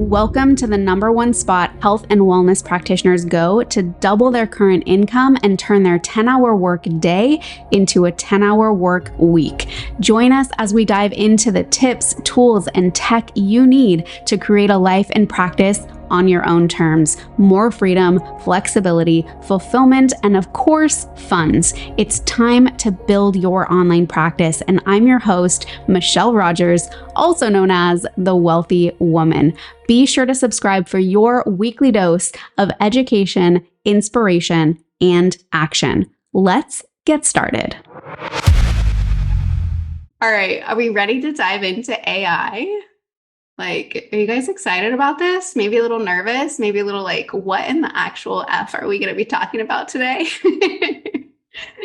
Welcome to the #1 spot health and wellness practitioners go to double their current income and turn their 10-hour work day into a 10-hour work week. Join us as we dive into the tips, tools, and tech you need to create a life and practice on your own terms. More freedom, flexibility, fulfillment, and of course, funds. It's time to build your online practice. And I'm your host, Michelle Rogers, also known as the Wealthy Woman. Be sure to subscribe for your weekly dose of education, inspiration, and action. Let's get started. All right, are we ready to dive into AI? Are you guys excited about this? Maybe a little nervous, maybe a little like, what in the actual F are we going to be talking about today?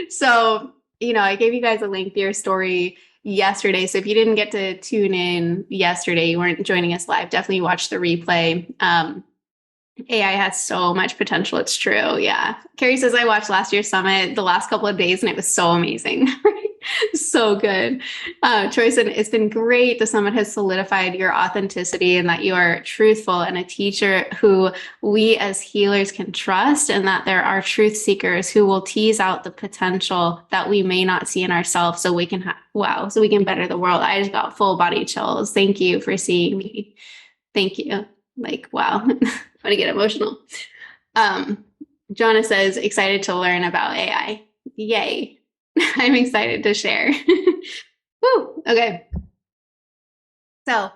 So, I gave you guys a lengthier story yesterday. So if you didn't get to tune in yesterday, you weren't joining us live, definitely watch the replay. AI has so much potential. It's true. Yeah. Carrie says, I watched last year's summit the last couple of days and it was so amazing. So good. Troy said, it's been great. The summit has solidified your authenticity and that you are truthful and a teacher who we as healers can trust, and that there are truth seekers who will tease out the potential that we may not see in ourselves so we can so we can better the world. I just got full body chills. Thank you for seeing me. Thank you. Wow. I'm gonna get emotional. Jonna says, excited to learn about AI. Yay. I'm excited to share. Woo, okay. So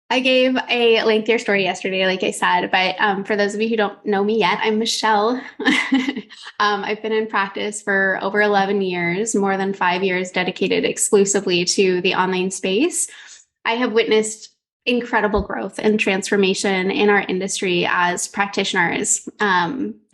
I gave a lengthier story yesterday, like I said, but for those of you who don't know me yet, I'm Michelle. I've been in practice for over 11 years, more than 5 years dedicated exclusively to the online space. I have witnessed incredible growth and transformation in our industry as practitioners,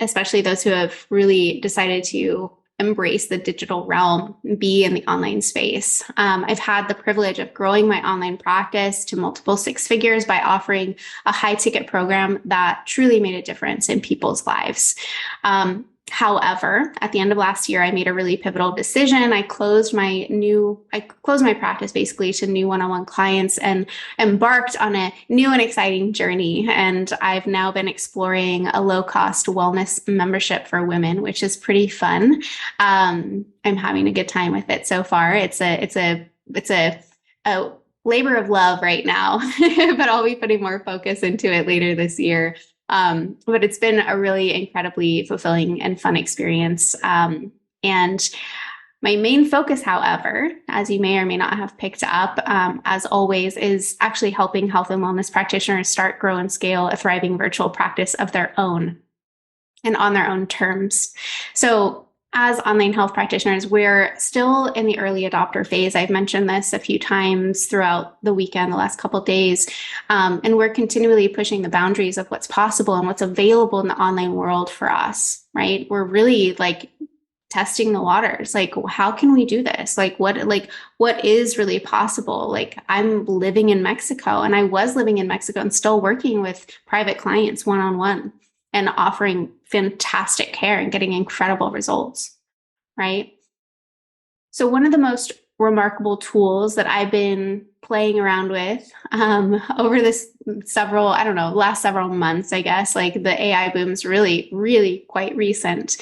especially those who have really decided to embrace the digital realm, be in the online space. I've had the privilege of growing my online practice to multiple six figures by offering a high ticket program that truly made a difference in people's lives. However, at the end of last year, I made a really pivotal decision. I closed my practice basically to new one-on-one clients and embarked on a new and exciting journey. And I've now been exploring a low-cost wellness membership for women, which is pretty fun. I'm having a good time with it so far. It's a labor of love right now, but I'll be putting more focus into it later this year. But it's been a really incredibly fulfilling and fun experience. And my main focus, however, as you may or may not have picked up, as always, is actually helping health and wellness practitioners start, grow, and scale a thriving virtual practice of their own and on their own terms. So as online health practitioners, we're still in the early adopter phase. I've mentioned this a few times throughout the weekend, the last couple of days, and we're continually pushing the boundaries of what's possible and what's available in the online world for us, right? We're really testing the waters. How can we do this? What is really possible? I'm living in Mexico, and I was living in Mexico and still working with private clients one-on-one and offering fantastic care and getting incredible results, right? So one of the most remarkable tools that I've been playing around with over this last several months, I guess, the AI boom's really, really quite recent.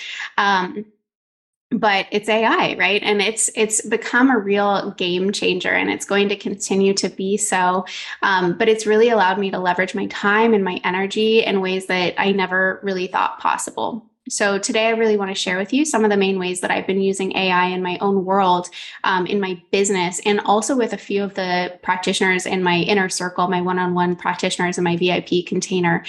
But it's AI, right? And it's become a real game changer, and it's going to continue to be so. But it's really allowed me to leverage my time and my energy in ways that I never really thought possible. So today I really want to share with you some of the main ways that I've been using AI in my own world, in my business, and also with a few of the practitioners in my inner circle, my one-on-one practitioners in my VIP container.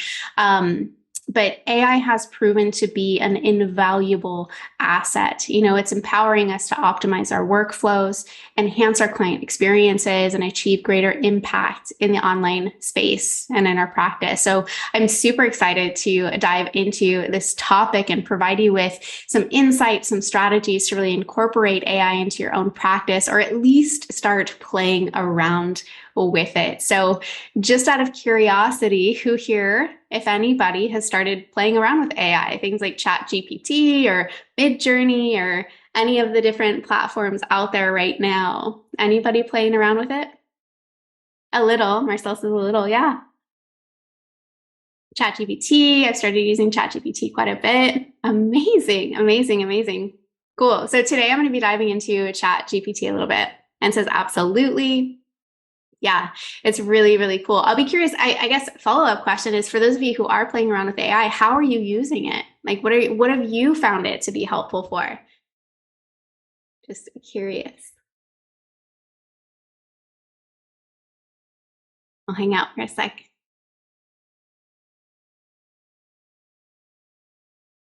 But AI has proven to be an invaluable asset. It's empowering us to optimize our workflows, enhance our client experiences, and achieve greater impact in the online space and in our practice. So I'm super excited to dive into this topic and provide you with some insights, some strategies to really incorporate AI into your own practice, or at least start playing around with it. So just out of curiosity, who here, if anybody, has started playing around with AI, things like ChatGPT or Midjourney or any of the different platforms out there right now? Anybody playing around with it? A little. Marcel says a little. Yeah. ChatGPT. I've started using ChatGPT quite a bit. Amazing, amazing, amazing. Cool. So today I'm going to be diving into ChatGPT a little bit, and says absolutely. Yeah, it's really, really cool. I'll be curious. I guess follow-up question is, for those of you who are playing around with AI, how are you using it? Like, what have you found it to be helpful for? Just curious. I'll hang out for a sec.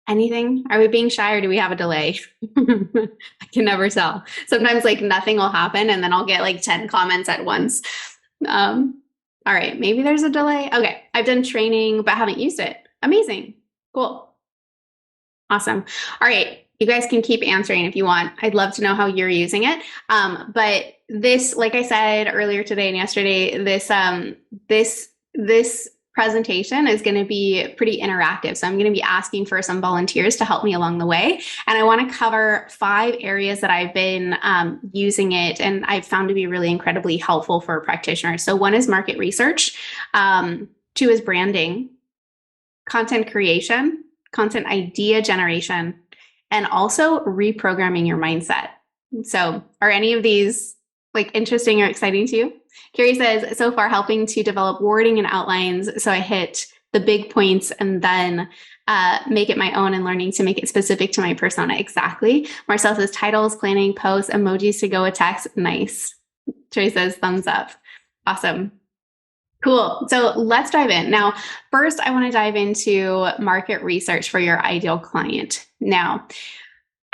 Anything? Are we being shy, or do we have a delay? I can never tell. Sometimes like nothing will happen and then I'll get like 10 comments at once. All right, maybe there's a delay. Okay, I've done training but haven't used it. Amazing. Cool. Awesome. All right. You guys can keep answering if you want. I'd love to know how you're using it. But this, like I said earlier today and yesterday, this presentation is going to be pretty interactive. So I'm going to be asking for some volunteers to help me along the way. And I want to cover 5 areas that I've been using it and I've found to be really incredibly helpful for practitioners. So 1 is market research. 2 is branding, content creation, content idea generation, and also reprogramming your mindset. So are any of these like interesting or exciting to you? Carrie says, so far helping to develop wording and outlines. So I hit the big points and then make it my own and learning to make it specific to my persona. Exactly. Marcel says titles, planning, posts, emojis to go with text. Nice. Trey says thumbs up. Awesome. Cool. So let's dive in. Now, first, I want to dive into market research for your ideal client. Now,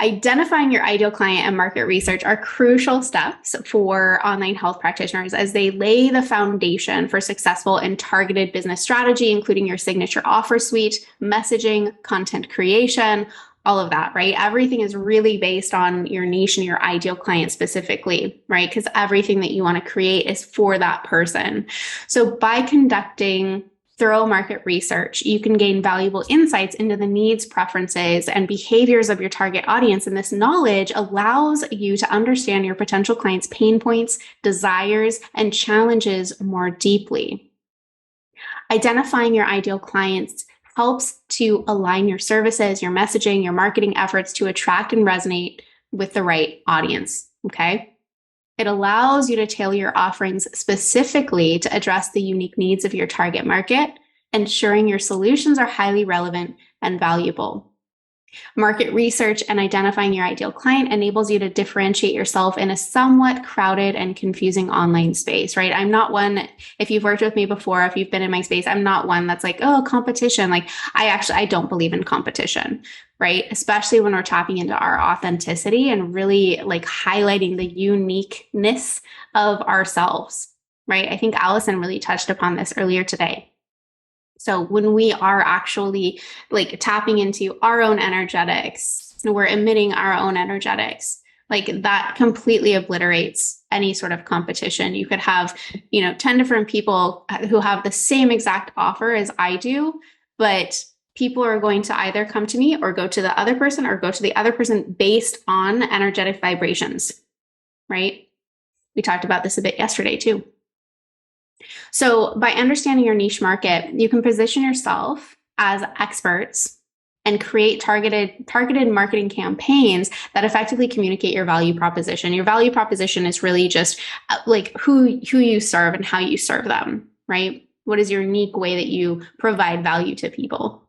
identifying your ideal client and market research are crucial steps for online health practitioners as they lay the foundation for successful and targeted business strategy, including your signature offer suite, messaging, content creation, all of that, right? Everything is really based on your niche and your ideal client specifically, right? Because everything that you want to create is for that person. So by conducting thorough market research, you can gain valuable insights into the needs, preferences, and behaviors of your target audience. And this knowledge allows you to understand your potential clients' pain points, desires, and challenges more deeply. Identifying your ideal clients helps to align your services, your messaging, your marketing efforts to attract and resonate with the right audience, okay? It allows you to tailor your offerings specifically to address the unique needs of your target market, ensuring your solutions are highly relevant and valuable. Market research and identifying your ideal client enables you to differentiate yourself in a somewhat crowded and confusing online space, right? I'm not one, if you've worked with me before, if you've been in my space, I'm not one that's like, oh, competition. Like I don't believe in competition, right? Especially when we're tapping into our authenticity and really like highlighting the uniqueness of ourselves, right? I think Allison really touched upon this earlier today. So when we are actually like tapping into our own energetics, we're emitting our own energetics, like that completely obliterates any sort of competition. You could have, 10 different people who have the same exact offer as I do, but people are going to either come to me or go to the other person or go to the other person based on energetic vibrations, right? We talked about this a bit yesterday too. So by understanding your niche market, you can position yourself as experts and create targeted marketing campaigns that effectively communicate your value proposition. Your value proposition is really just like who you serve and how you serve them, right? What is your unique way that you provide value to people?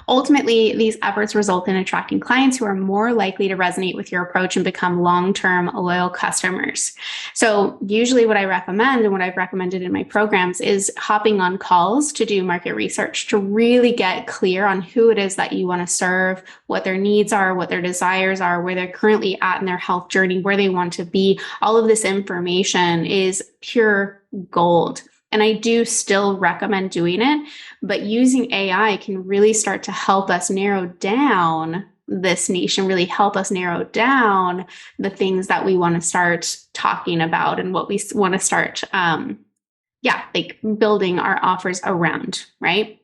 Ultimately, these efforts result in attracting clients who are more likely to resonate with your approach and become long-term loyal customers. So usually what I recommend and what I've recommended in my programs is hopping on calls to do market research to really get clear on who it is that you want to serve, what their needs are, what their desires are, where they're currently at in their health journey, where they want to be. All of this information is pure gold. And I do still recommend doing it, but using AI can really start to help us narrow down this niche and really help us narrow down the things that we want to start talking about and what we want to start, like building our offers around, right?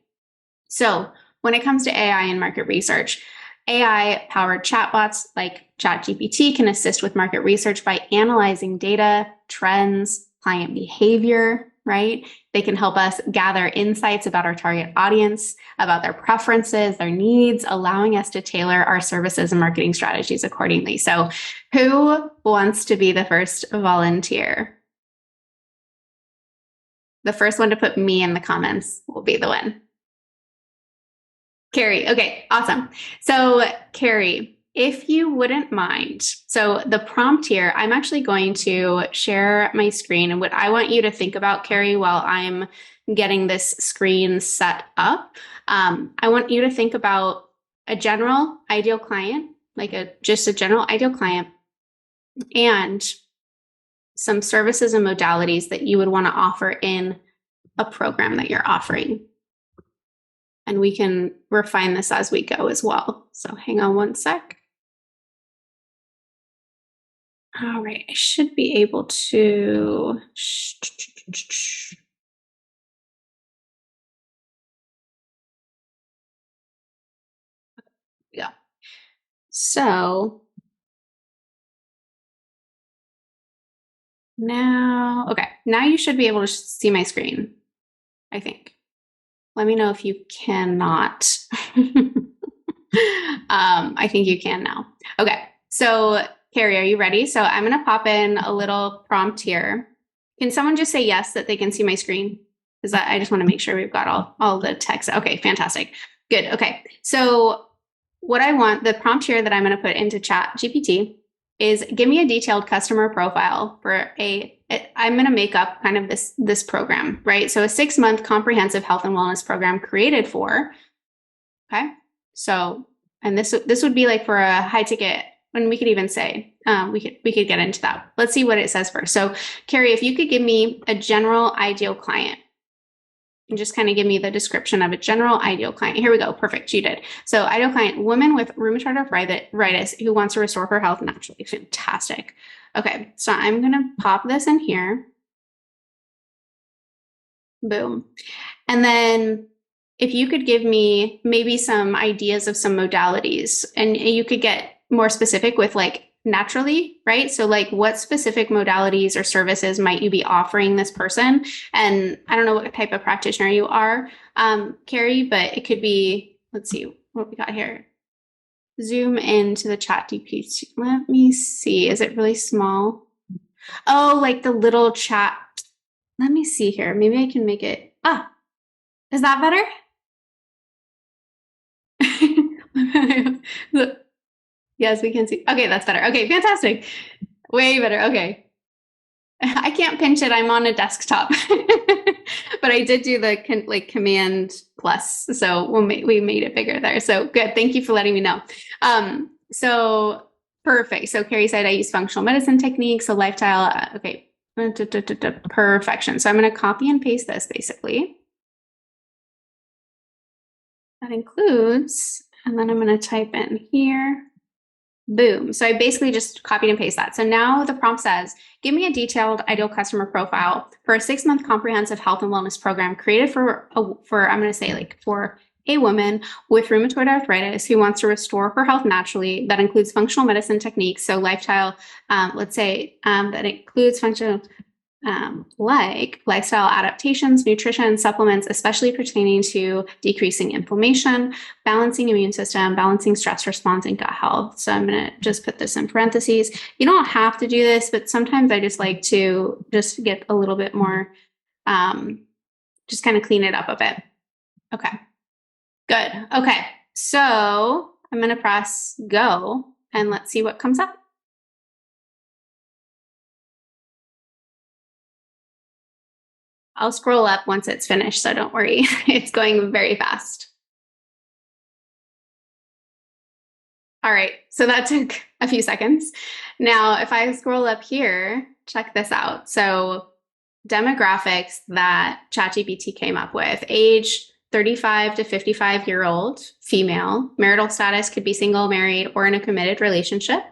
So when it comes to AI and market research, AI-powered chatbots like ChatGPT can assist with market research by analyzing data, trends, client behavior, right? They can help us gather insights about our target audience, about their preferences, their needs, allowing us to tailor our services and marketing strategies accordingly. So who wants to be the first volunteer? The first one to put me in the comments will be the one. Carrie. Okay, awesome. So Carrie, if you wouldn't mind, so the prompt here, I'm actually going to share my screen, and what I want you to think about, Carrie, while I'm getting this screen set up, I want you to think about a general ideal client, like just a general ideal client, and some services and modalities that you would want to offer in a program that you're offering. And we can refine this as we go as well. So hang on one sec. All right, I should be able to. Yeah. So now, okay, now you should be able to see my screen, I think. Let me know if you cannot. I think you can now. Okay, so Carrie, are you ready? So I'm going to pop in a little prompt here. Can someone just say yes that they can see my screen? Because I just want to make sure we've got all the text. Okay, fantastic. Good. Okay, so what I want, the prompt here that I'm going to put into Chat GPT is give me a detailed customer profile for I'm going to make up kind of this program, right? So a 6-month comprehensive health and wellness program created for, okay? So, and this would be like for a high ticket, and we could even say, we could get into that. Let's see what it says first. So Carrie, if you could give me a general ideal client and just kind of give me the description of a general ideal client. Here we go. Perfect. You did. So ideal client, woman with rheumatoid arthritis who wants to restore her health naturally. Fantastic. Okay. So I'm going to pop this in here. Boom. And then if you could give me maybe some ideas of some modalities, and you could get more specific with like naturally, right? So like what specific modalities or services might you be offering this person? And I don't know what type of practitioner you are, Carrie, but it could be, let's see what we got here. Zoom into the Chat GPT. Let me see. Is it really small? Oh, like the little chat. Let me see here. Maybe I can make it. Ah, is that better? Yes, we can see. Okay, that's better. Okay, fantastic. Way better. Okay. I can't pinch it. I'm on a desktop. But I did do the command plus. So we made it bigger there. So good. Thank you for letting me know. So perfect. So Carrie said I use functional medicine techniques. So lifestyle. Okay. Perfection. So I'm going to copy and paste this basically. That includes, and then I'm going to type in here. Boom. So I basically just copied and pasted that. So now the prompt says, give me a detailed ideal customer profile for a 6-month comprehensive health and wellness program created for I'm going to say like for a woman with rheumatoid arthritis who wants to restore her health naturally. That includes functional medicine techniques. So lifestyle, let's say that includes functional like lifestyle adaptations, nutrition, supplements, especially pertaining to decreasing inflammation, balancing immune system, balancing stress response, and gut health. So I'm going to just put this in parentheses. You don't have to do this, but sometimes I just like to just get a little bit more, just kind of clean it up a bit. Okay, good. Okay, so I'm going to press go and let's see what comes up. I'll scroll up once it's finished, so don't worry. It's going very fast. All right, so that took a few seconds. Now, if I scroll up here, check this out. So demographics that ChatGPT came up with, age 35 to 55-year-old female, marital status could be single, married, or in a committed relationship,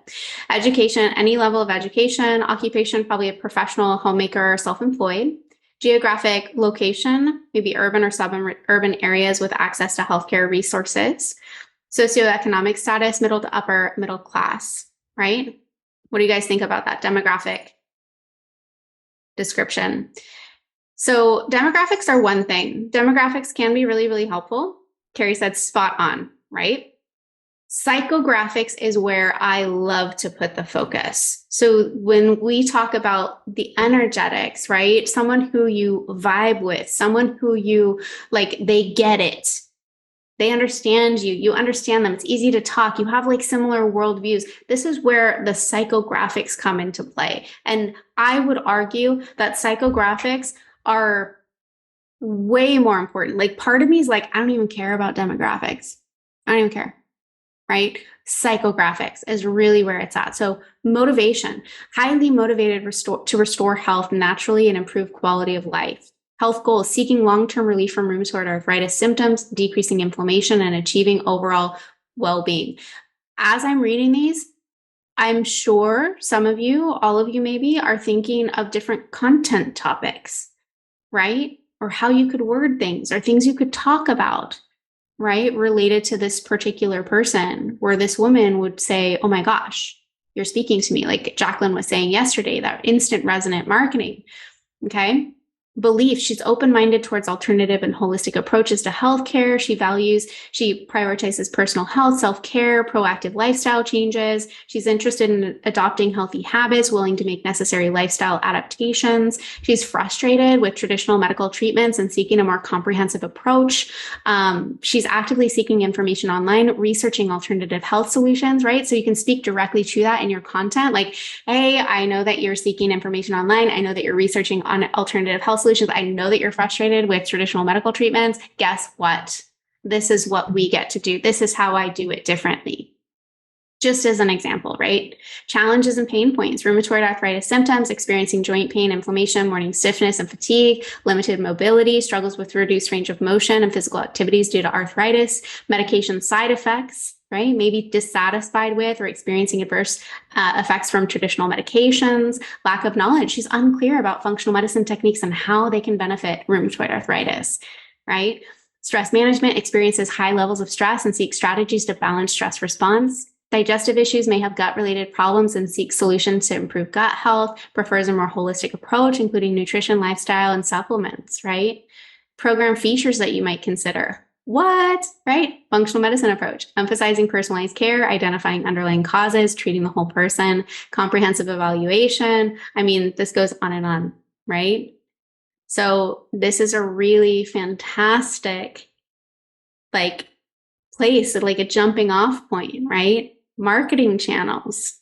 education, any level of education, occupation, probably a professional, homemaker, or self-employed, geographic location, maybe urban or suburban areas with access to healthcare resources, socioeconomic status, middle to upper middle class, right? What do you guys think about that demographic description? So demographics are one thing. Demographics can be really, really helpful. Carrie said spot on, right? Psychographics is where I love to put the focus. So when we talk about the energetics, right? Someone who you vibe with, someone who you like, they get it. They understand you. You understand them. It's easy to talk. You have like similar worldviews. This is where the psychographics come into play. And I would argue that psychographics are way more important. Like part of me is like, I don't even care about demographics. I don't even care, right? Psychographics is really where it's at. So motivation, highly motivated to restore health naturally and improve quality of life. Health goals, seeking long-term relief from rheumatoid arthritis symptoms, decreasing inflammation, and achieving overall well-being. As I'm reading these, I'm sure some of you, all of you maybe, are thinking of different content topics, right? Or how you could word things or things you could talk about, right? Related to this particular person, where this woman would say, oh my gosh, you're speaking to me. Like Jacqueline was saying yesterday, that instant resonant marketing, okay? Belief, she's open-minded towards alternative and holistic approaches to healthcare. She prioritizes personal health, self-care, proactive lifestyle changes. She's interested in adopting healthy habits, willing to make necessary lifestyle adaptations. She's frustrated with traditional medical treatments and seeking a more comprehensive approach. She's actively seeking information online, researching alternative health solutions, right? So you can speak directly to that in your content. Like, hey, I know that you're seeking information online. I know that you're researching on alternative health solutions. I know that you're frustrated with traditional medical treatments. Guess what? This is what we get to do. This is how I do it differently. Just as an example, right? Challenges and pain points, rheumatoid arthritis symptoms, experiencing joint pain, inflammation, morning stiffness and fatigue, limited mobility, struggles with reduced range of motion and physical activities due to arthritis, medication side effects, right? Maybe dissatisfied with or experiencing adverse effects from traditional medications, lack of knowledge. She's unclear about functional medicine techniques and how they can benefit rheumatoid arthritis, right? Stress management, experiences high levels of stress and seeks strategies to balance stress response. Digestive issues, may have gut-related problems and seeks solutions to improve gut health, prefers a more holistic approach, including nutrition, lifestyle, and supplements, right? Program features that you might consider. What, right? Functional medicine approach, emphasizing personalized care, identifying underlying causes, treating the whole person, comprehensive evaluation. I mean, this goes on, right? So this is a really fantastic, like, place, like a jumping off point, right? Marketing channels.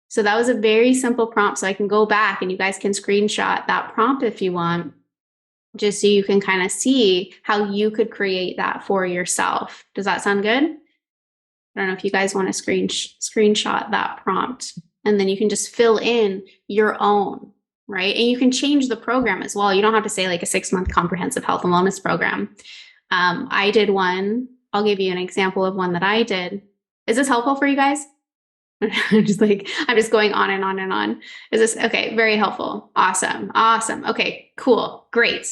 So that was a very simple prompt. So I can go back and you guys can screenshot that prompt if you want, just so you can kind of see how you could create that for yourself. Does that sound good? I don't know if you guys want to screenshot that prompt, and then you can just fill in your own, right? And you can change the program as well. You don't have to say like a 6-month comprehensive health and wellness program. I did one. I'll give you an example of one that I did. Is this helpful for you guys? I'm just going on and on and on. Is this okay? Very helpful. Awesome. Awesome. Okay, cool. Great.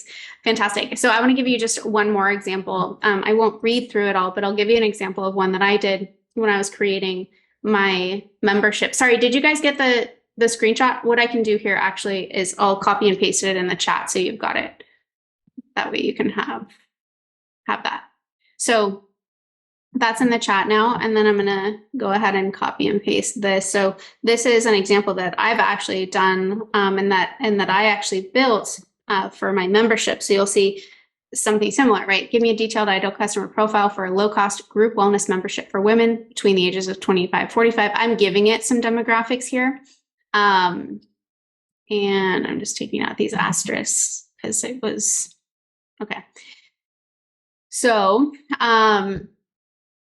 Fantastic. So I want to give you just one more example. I won't read through it all, but I'll give you an example of one that I did when I was creating my membership. Sorry, did you guys get the screenshot? What I can do here actually is I'll copy and paste it in the chat so you've got it. That way you can have that. So that's in the chat now. And then I'm going to go ahead and copy and paste this. So this is an example that I've actually done and that I actually built for my membership. So you'll see something similar, right? Give me a detailed ideal customer profile for a low-cost group wellness membership for women between the ages of 25, 45. I'm giving it some demographics here. And I'm just taking out these asterisks because it was, okay. So,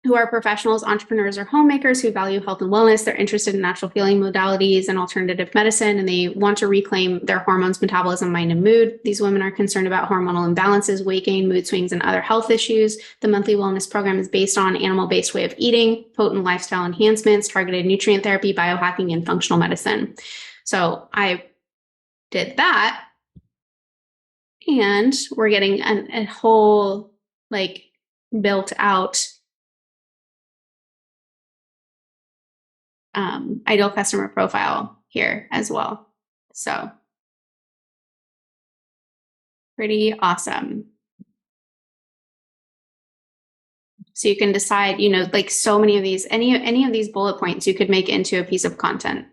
who are professionals, entrepreneurs, or homemakers who value health and wellness. They're interested in natural healing modalities and alternative medicine, and they want to reclaim their hormones, metabolism, mind, and mood. These women are concerned about hormonal imbalances, weight gain, mood swings, and other health issues. The monthly wellness program is based on animal-based way of eating, potent lifestyle enhancements, targeted nutrient therapy, biohacking, and functional medicine. So I did that, and we're getting a whole built out ideal customer profile here as well. So Pretty awesome. So you can decide, you know, like so many of these, any of these bullet points you could make into a piece of content.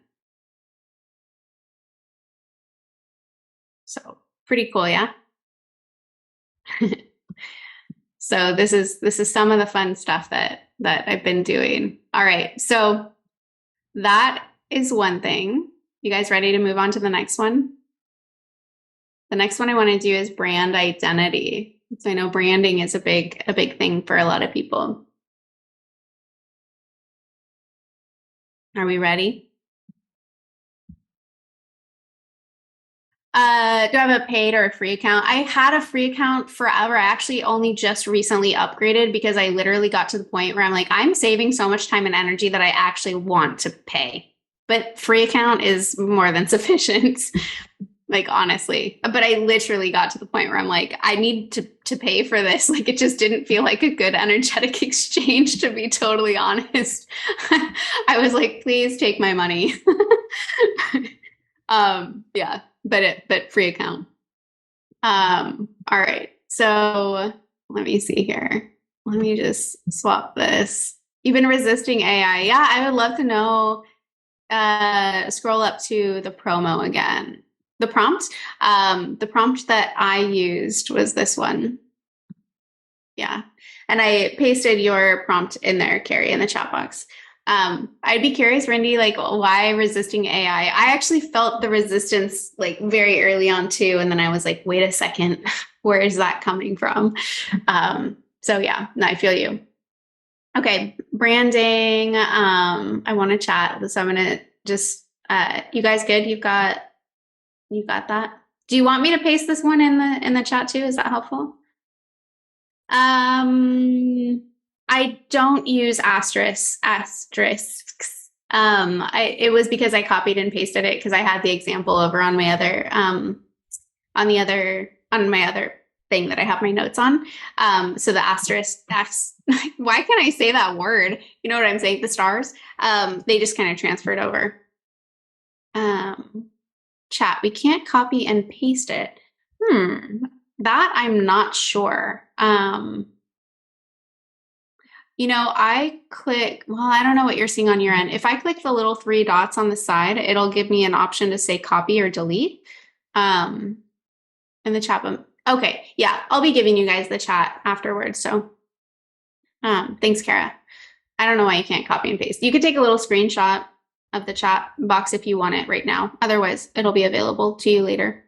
So pretty cool, yeah. So this is some of the fun stuff that I've been doing. All right. So that is one thing. You guys ready to move on to the next one? The next one I want to do is brand identity. So I know branding is a big thing for a lot of people. Are we ready? Do I have a paid or a free account? I had a free account forever. I actually only just recently upgraded because I literally got to the point where I'm like, I'm saving so much time and energy that I actually want to pay. But free account is more than sufficient. Like, honestly, but I literally got to the point where I'm like, I need to pay for this. Like, it just didn't feel like a good energetic exchange, to be totally honest. I was like, please take my money. Yeah, but free account. All right. So let me see here. Let me just swap this. You've been resisting AI. Yeah, I would love to know. Scroll up to the promo again. The prompt that I used was this one. Yeah. And I pasted your prompt in there, Carrie, in the chat box. I'd be curious, Rindy, like, why resisting AI? I actually felt the resistance like very early on too. And then I was like, wait a second, where is that coming from? So yeah, no, I feel you. Okay, branding. I want to chat. So I'm gonna just you guys good? You got that? Do you want me to paste this one in the chat too? Is that helpful? I don't use asterisks. It was because I copied and pasted it because I had the example over on my other on my other thing that I have my notes on. So the asterisk, why can't I say that word? You know what I'm saying? The stars, they just kind of transferred over. Chat, we can't copy and paste it. That I'm not sure. You know, I don't know what you're seeing on your end. If I click the little 3 dots on the side, it'll give me an option to say copy or delete. In the chat room. Okay, yeah, I'll be giving you guys the chat afterwards. So thanks, Kara. I don't know why you can't copy and paste. You could take a little screenshot of the chat box if you want it right now. Otherwise, it'll be available to you later.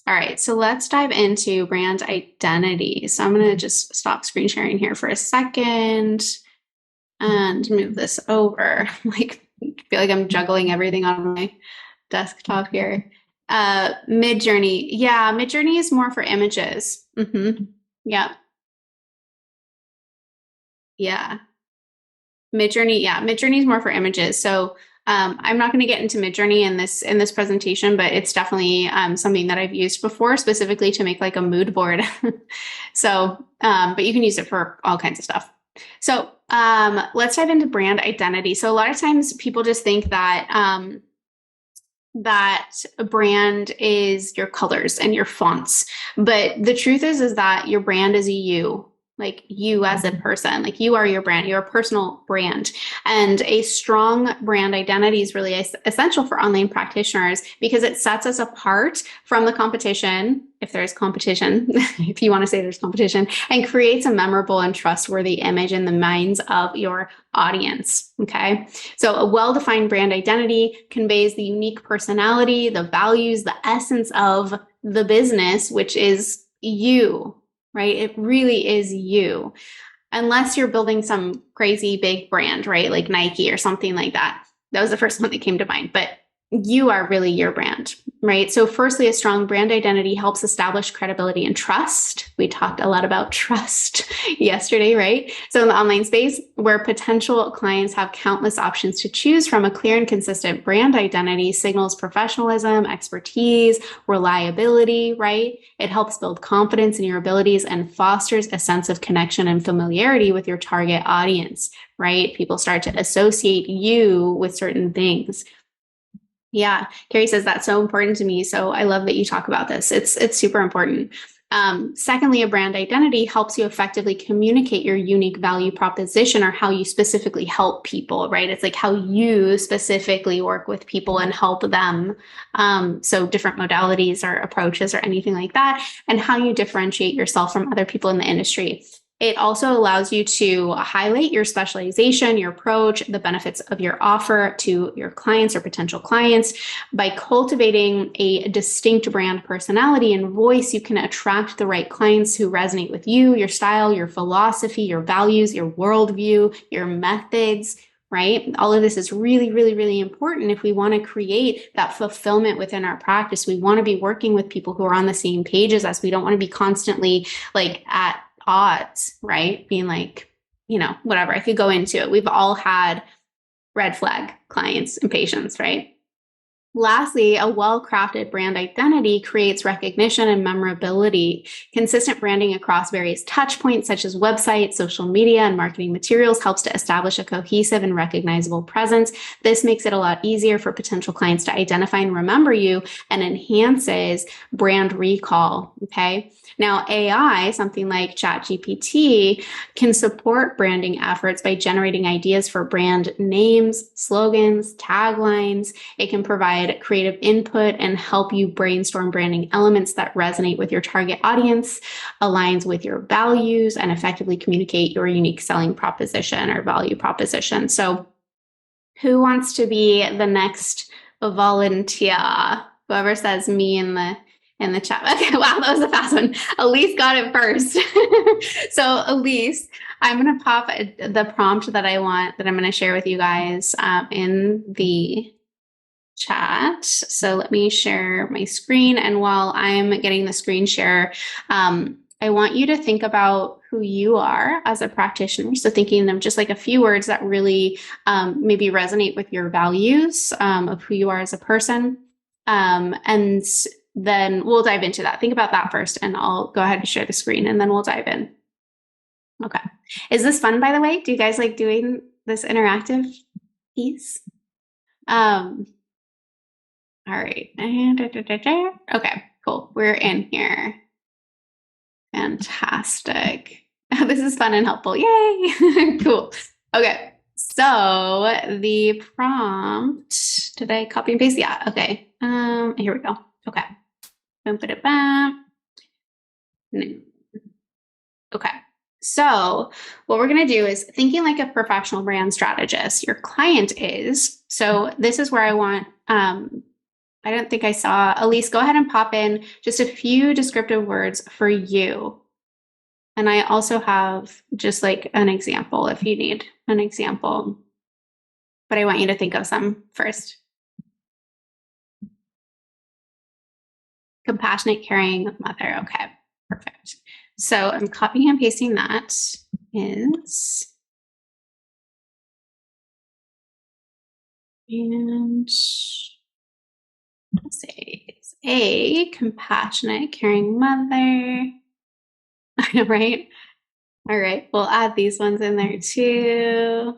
All right, so let's dive into brand identity. So I'm going to just stop screen sharing here for a second and move this over. Like, I feel like I'm juggling everything on my desktop here. Midjourney. Yeah, Midjourney is more for images. Yeah. Yeah. Midjourney is more for images. So I'm not going to get into Midjourney in this presentation, but it's definitely something that I've used before, specifically to make like a mood board. So, but you can use it for all kinds of stuff. So let's dive into brand identity. So a lot of times people just think that that a brand is your colors and your fonts, but the truth is that your brand is you. Like you as a person, like you are your brand, you're a personal brand. And a strong brand identity is really essential for online practitioners because it sets us apart from the competition, if there's competition, if you want to say there's competition, and creates a memorable and trustworthy image in the minds of your audience. Okay. So a well-defined brand identity conveys the unique personality, the values, the essence of the business, which is you. Right? It really is you. Unless you're building some crazy big brand, right? Like Nike or something like that. That was the first one that came to mind, but you are really your brand, right? So firstly, a strong brand identity helps establish credibility and trust. We talked a lot about trust yesterday, right? So in the online space where potential clients have countless options to choose from, a clear and consistent brand identity signals professionalism, expertise, reliability, right? It helps build confidence in your abilities and fosters a sense of connection and familiarity with your target audience, right? People start to associate you with certain things. Yeah. Carrie says that's so important to me. So I love that you talk about this. It's super important. Secondly, a brand identity helps you effectively communicate your unique value proposition or how you specifically help people, right? It's like how you specifically work with people and help them. So different modalities or approaches or anything like that, and how you differentiate yourself from other people in the industry. It also allows you to highlight your specialization, your approach, the benefits of your offer to your clients or potential clients. By cultivating a distinct brand personality and voice, you can attract the right clients who resonate with you, your style, your philosophy, your values, your worldview, your methods, right? All of this is really, really, really important if we want to create that fulfillment within our practice. We want to be working with people who are on the same page as us. We don't want to be constantly like at odds, right? Being like, whatever. I could go into it. We've all had red flag clients and patients, right? Lastly, a well-crafted brand identity creates recognition and memorability. Consistent branding across various touch points, such as websites, social media, and marketing materials, helps to establish a cohesive and recognizable presence. This makes it a lot easier for potential clients to identify and remember you and enhances brand recall. Okay. Now, AI, something like ChatGPT, can support branding efforts by generating ideas for brand names, slogans, taglines. It can provide creative input and help you brainstorm branding elements that resonate with your target audience, aligns with your values, and effectively communicate your unique selling proposition or value proposition. So, who wants to be the next volunteer? Whoever says me in the chat. Okay, wow, that was a fast one. Elise got it first. So Elise, I'm going to pop the prompt that I'm going to share with you guys in the chat. So let me share my screen. And while I'm getting the screen share, I want you to think about who you are as a practitioner. So thinking of just like a few words that really maybe resonate with your values of who you are as a person. And then we'll dive into that. Think about that first, and I'll go ahead and share the screen, and then we'll dive in. Okay. Is this fun, by the way? Do you guys like doing this interactive piece? All right. Okay, cool. We're in here. Fantastic. This is fun and helpful. Yay! Cool. Okay. So the prompt, did I copy and paste? Yeah. Okay. Here we go. Okay. Okay. So what we're going to do is thinking like a professional brand strategist. Your client is. So this is where I want, I don't think I saw, Elise, go ahead and pop in just a few descriptive words for you. And I also have just like an example if you need an example. But I want you to think of some first. Compassionate, caring mother. Okay, perfect. So I'm copying and pasting that is, and let's say it's a compassionate, caring mother. I know, right? All right, we'll add these ones in there too.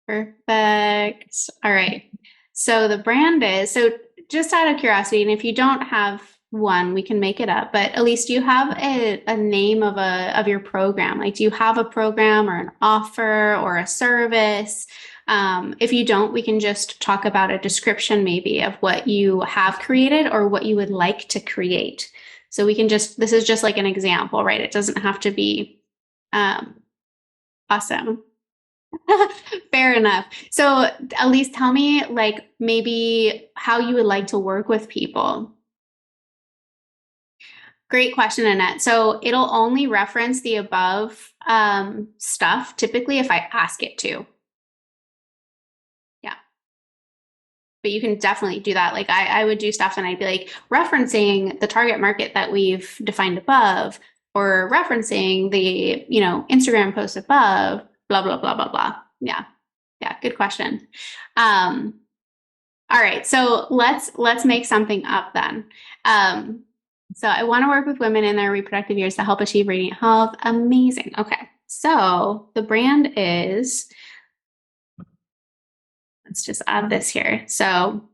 Perfect. All right. So the brand is, so just out of curiosity, and if you don't have one, we can make it up, but at least do you have a name of your program? Like, do you have a program or an offer or a service? If you don't, we can just talk about a description maybe of what you have created or what you would like to create. So we can just, this is just like an example, right? It doesn't have to be awesome. Fair enough. So at least tell me like maybe how you would like to work with people. Great question, Annette. So it'll only reference the above stuff typically if I ask it to. Yeah. But you can definitely do that. Like I would do stuff and I'd be like referencing the target market that we've defined above, or referencing the, Instagram post above, blah, blah, blah, blah, blah. Yeah. Yeah. Good question. All right. So let's make something up then. So I want to work with women in their reproductive years to help achieve radiant health. Amazing. Okay. So the brand is, let's let's just add this here. So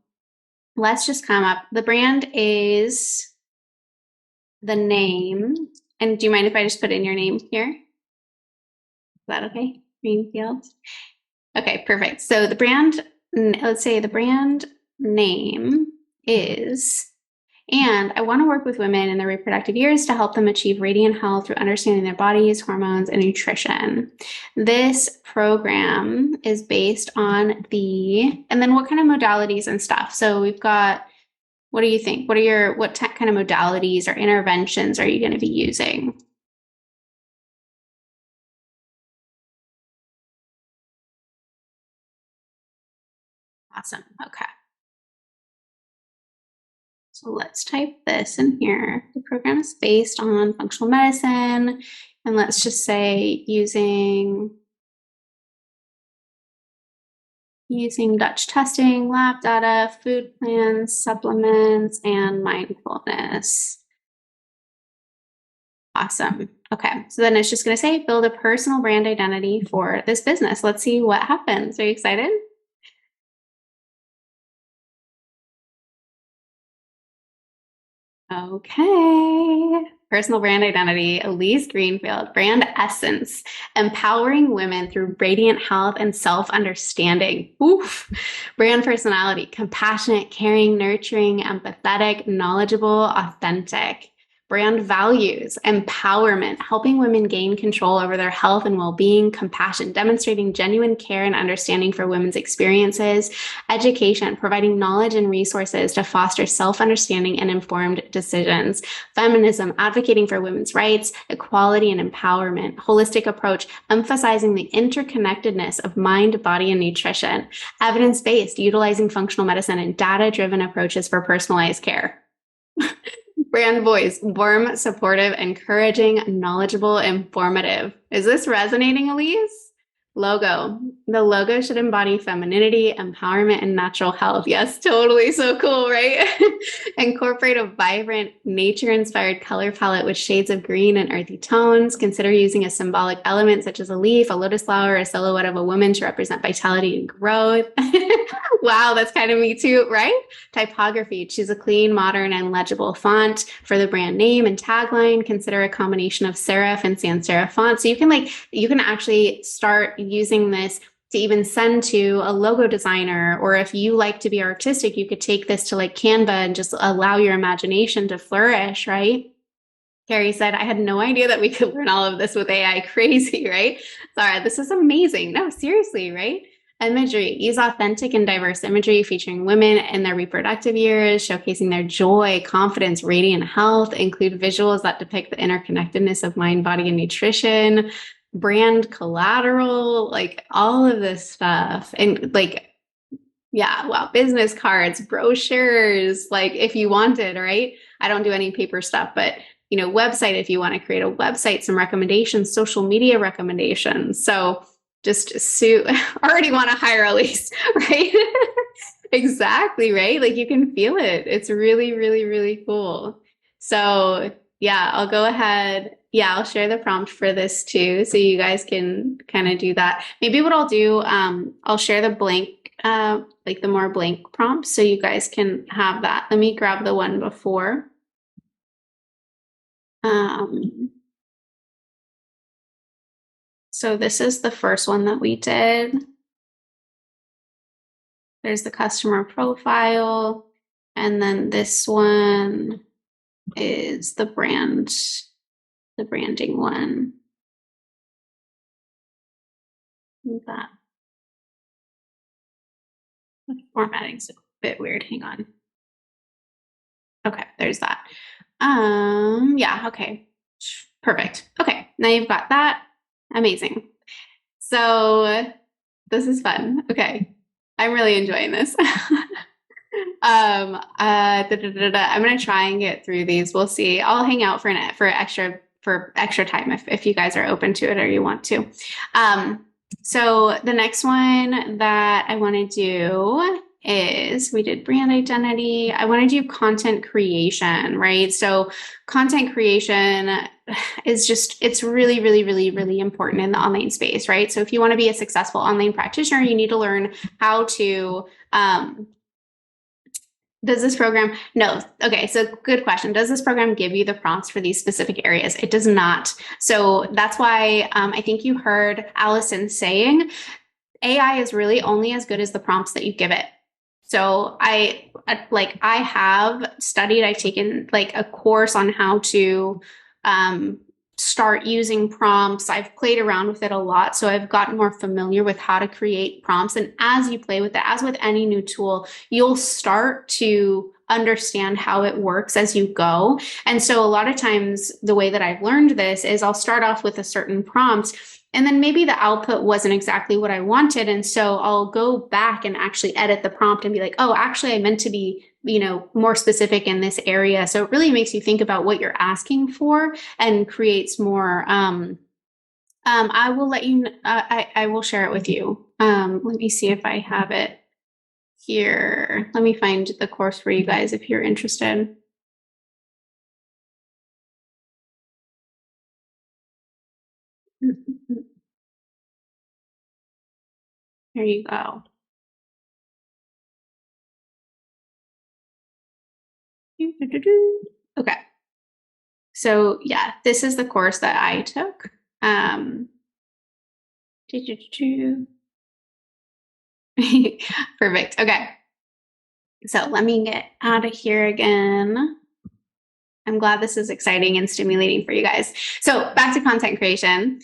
let's just come up. The brand is the name. And do you mind if I just put in your name here? Is that okay? Greenfield. Okay, perfect. So the brand, let's say the brand name is, and I want to work with women in their reproductive years to help them achieve radiant health through understanding their bodies, hormones, and nutrition. This program is based on and then what kind of modalities and stuff? So we've got, what do you think? What kind of modalities or interventions are you going to be using? Awesome. Okay. So let's type this in here. The program is based on functional medicine, and let's just say using Dutch testing, lab data, food plans, supplements, and mindfulness. Awesome. Okay. So then it's just going to say build a personal brand identity for this business. Let's see what happens. Are you excited? Okay. Personal brand identity, Elise Greenfield, brand essence, empowering women through radiant health and self-understanding. Oof. Brand personality, compassionate, caring, nurturing, empathetic, knowledgeable, authentic. Brand values, empowerment, helping women gain control over their health and well-being, compassion, demonstrating genuine care and understanding for women's experiences, education, providing knowledge and resources to foster self-understanding and informed decisions, feminism, advocating for women's rights, equality and empowerment, holistic approach, emphasizing the interconnectedness of mind, body, and nutrition, evidence-based, utilizing functional medicine and data-driven approaches for personalized care. Brand voice, warm, supportive, encouraging, knowledgeable, informative. Is this resonating, Elise? Logo. The logo should embody femininity, empowerment, and natural health. Yes, totally. So cool, right? Incorporate a vibrant, nature-inspired color palette with shades of green and earthy tones. Consider using a symbolic element such as a leaf, a lotus flower, or a silhouette of a woman to represent vitality and growth. Wow, that's kind of me too, right? Typography. Choose a clean, modern, and legible font for the brand name and tagline. Consider a combination of serif and sans serif font. So you can actually start using this to even send to a logo designer, or if you like to be artistic, you could take this to like Canva and just allow your imagination to flourish, right? Carrie said, I had no idea that we could learn all of this with AI. Crazy, right? Sorry, this is amazing. No, seriously, right? Imagery. Use authentic and diverse imagery featuring women in their reproductive years, showcasing their joy, confidence, radiant health. Include visuals that depict the interconnectedness of mind, body, and nutrition. Brand collateral, like all of this stuff. And like, yeah, wow, business cards, brochures, like if you wanted, right? I don't do any paper stuff, but website, if you want to create a website, some recommendations, social media recommendations. So just already want to hire Elise, right? Exactly, right? Like you can feel it. It's really, really, really cool. So yeah, I'll go ahead. Yeah, I'll share the prompt for this too, so you guys can kind of do that. Maybe what I'll do, I'll share the blank, like the more blank prompts, so you guys can have that. Let me grab the one before. So this is the first one that we did. There's the customer profile. And then this one is the branding one. That. The formatting's a bit weird. Hang on. Okay, there's that. Yeah, okay. Perfect. Okay, now you've got that. Amazing. So this is fun. Okay. I'm really enjoying this. I'm going to try and get through these. We'll see. I'll hang out for extra time if you guys are open to it or you want to. So the next one that I want to do is we did brand identity. I want to do content creation, right? So content creation is just, it's really, really, really, really important in the online space, right? So if you want to be a successful online practitioner, you need to learn how to, does this program, no. Okay. So good question. Does this program give you the prompts for these specific areas? It does not. So that's why I think you heard Allison saying AI is really only as good as the prompts that you give it. So I have studied, I've taken like a course on how to start using prompts. I've played around with it a lot. So I've gotten more familiar with how to create prompts. And as you play with it, as with any new tool, you'll start to understand how it works as you go. And so a lot of times the way that I've learned this is I'll start off with a certain prompt, and then maybe the output wasn't exactly what I wanted. And so I'll go back and actually edit the prompt and be like, oh, actually I meant to be, more specific in this area. So it really makes you think about what you're asking for and creates more. I will let you, I will share it with you. Let me see if I have it here. Let me find the course for you guys if you're interested. There you go. Okay. So yeah, this is the course that I took. Perfect. Okay. So let me get out of here again. I'm glad this is exciting and stimulating for you guys. So back to content creation.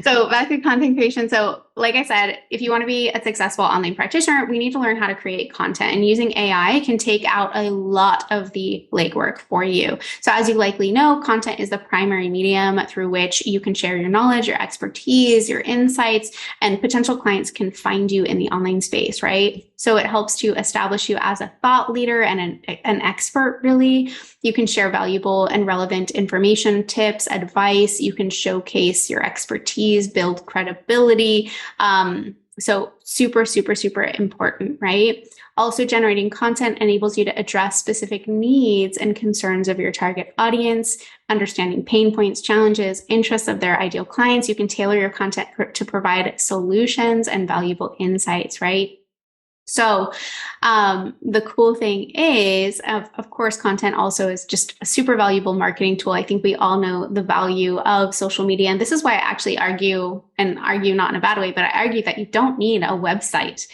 So back to content creation. So like I said, if you want to be a successful online practitioner, we need to learn how to create content, and using AI can take out a lot of the legwork for you. So as you likely know, content is the primary medium through which you can share your knowledge, your expertise, your insights, and potential clients can find you in the online space, right? So it helps to establish you as a thought leader and an expert, really. You can share valuable and relevant information, tips, advice. You can showcase your expertise, build credibility. So super, super, super important, right? Also, generating content enables you to address specific needs and concerns of your target audience, understanding pain points, challenges, interests of their ideal clients. You can tailor your content to provide solutions and valuable insights, right? So the cool thing is, of course, content also is just a super valuable marketing tool. I think we all know the value of social media. And this is why I actually argue not in a bad way, but I argue that you don't need a website.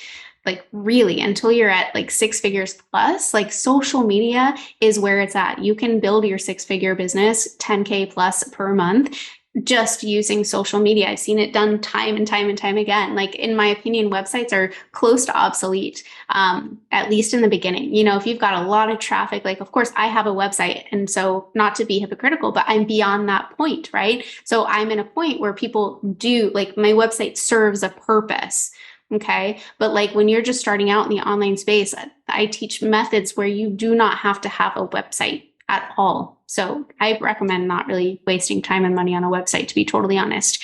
Like really, until you're at like 6 figures plus, like social media is where it's at. You can build your 6-figure business 10K plus per month just using social media. I've seen it done time and time and time again. Like, in my opinion, websites are close to obsolete, at least in the beginning. If you've got a lot of traffic, like, of course, I have a website. And so, not to be hypocritical, but I'm beyond that point, right? So I'm in a point where people do, like, my website serves a purpose. Okay. But like when you're just starting out in the online space, I teach methods where you do not have to have a website at all. So I recommend not really wasting time and money on a website, to be totally honest.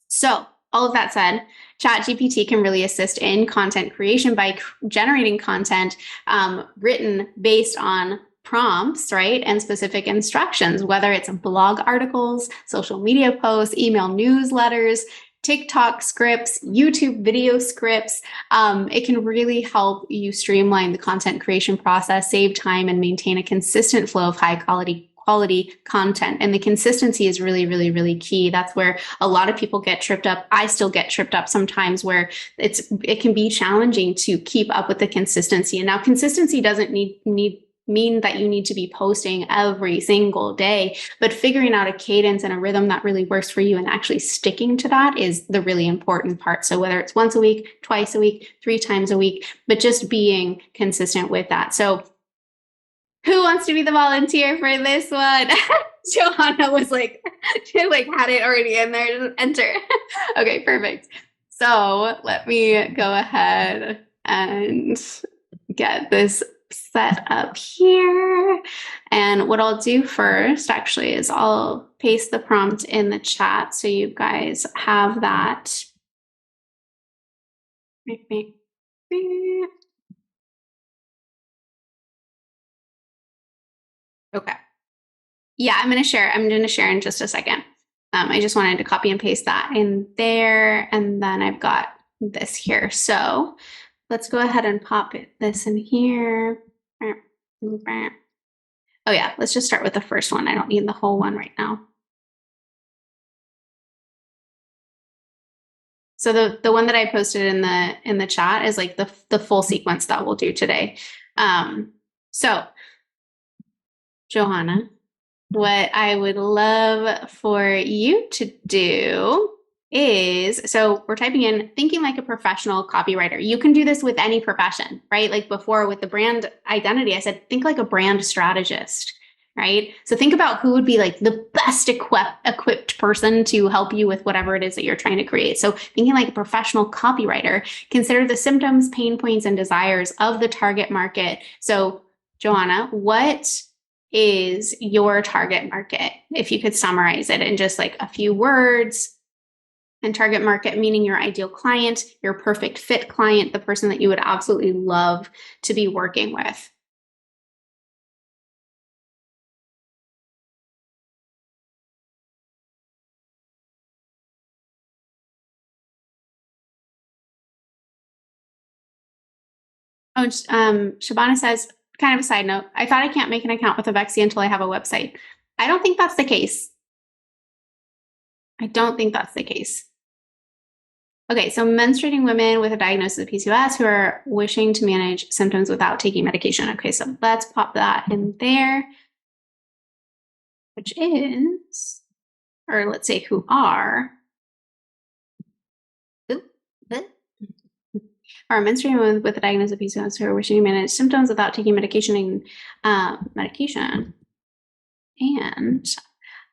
So all of that said, ChatGPT can really assist in content creation by generating content written based on prompts, right? And specific instructions, whether it's blog articles, social media posts, email newsletters, TikTok scripts, YouTube video scripts. It can really help you streamline the content creation process, save time, and maintain a consistent flow of high quality content. And the consistency is really, really, really key. That's where a lot of people get tripped up. I still get tripped up sometimes, where it can be challenging to keep up with the consistency. And now consistency doesn't mean that you need to be posting every single day, but figuring out a cadence and a rhythm that really works for you and actually sticking to that is the really important part. So whether it's once a week, twice a week, 3 times a week, but just being consistent with that. So who wants to be the volunteer for this one? Johanna was like, she like had it already in there. Just enter. Okay, perfect. So let me go ahead and get this set up here. And what I'll do first actually is I'll paste the prompt in the chat so you guys have that Okay. Yeah, I'm going to share. I'm going to share in just a second. I just wanted to copy and paste that in there. And then I've got this here. So let's go ahead and pop this in here. Oh yeah, let's just start with the first one. I don't need the whole one right now. So the one that I posted in the chat is like the full sequence that we'll do today. So Johanna, what I would love for you to do is, so we're typing in thinking like a professional copywriter. You can do this with any profession, right? Like before with the brand identity, I said, think like a brand strategist, right? So think about who would be like the best equipped person to help you with whatever it is that you're trying to create. So thinking like a professional copywriter, consider the symptoms, pain points, and desires of the target market. So Joanna, what is your target market? If you could summarize it in just like a few words. And target market meaning your ideal client, your perfect fit client, the person that you would absolutely love to be working with. Oh, Shabana says, kind of a side note, I thought I can't make an account with Avexia until I have a website. I don't think that's the case. I don't think that's the case. Okay, so menstruating women with a diagnosis of PCOS who are wishing to manage symptoms without taking medication. Okay, so let's pop that in there, which is, or let's say who are, are menstruating women with a diagnosis of PCOS who are wishing to manage symptoms without taking medication. And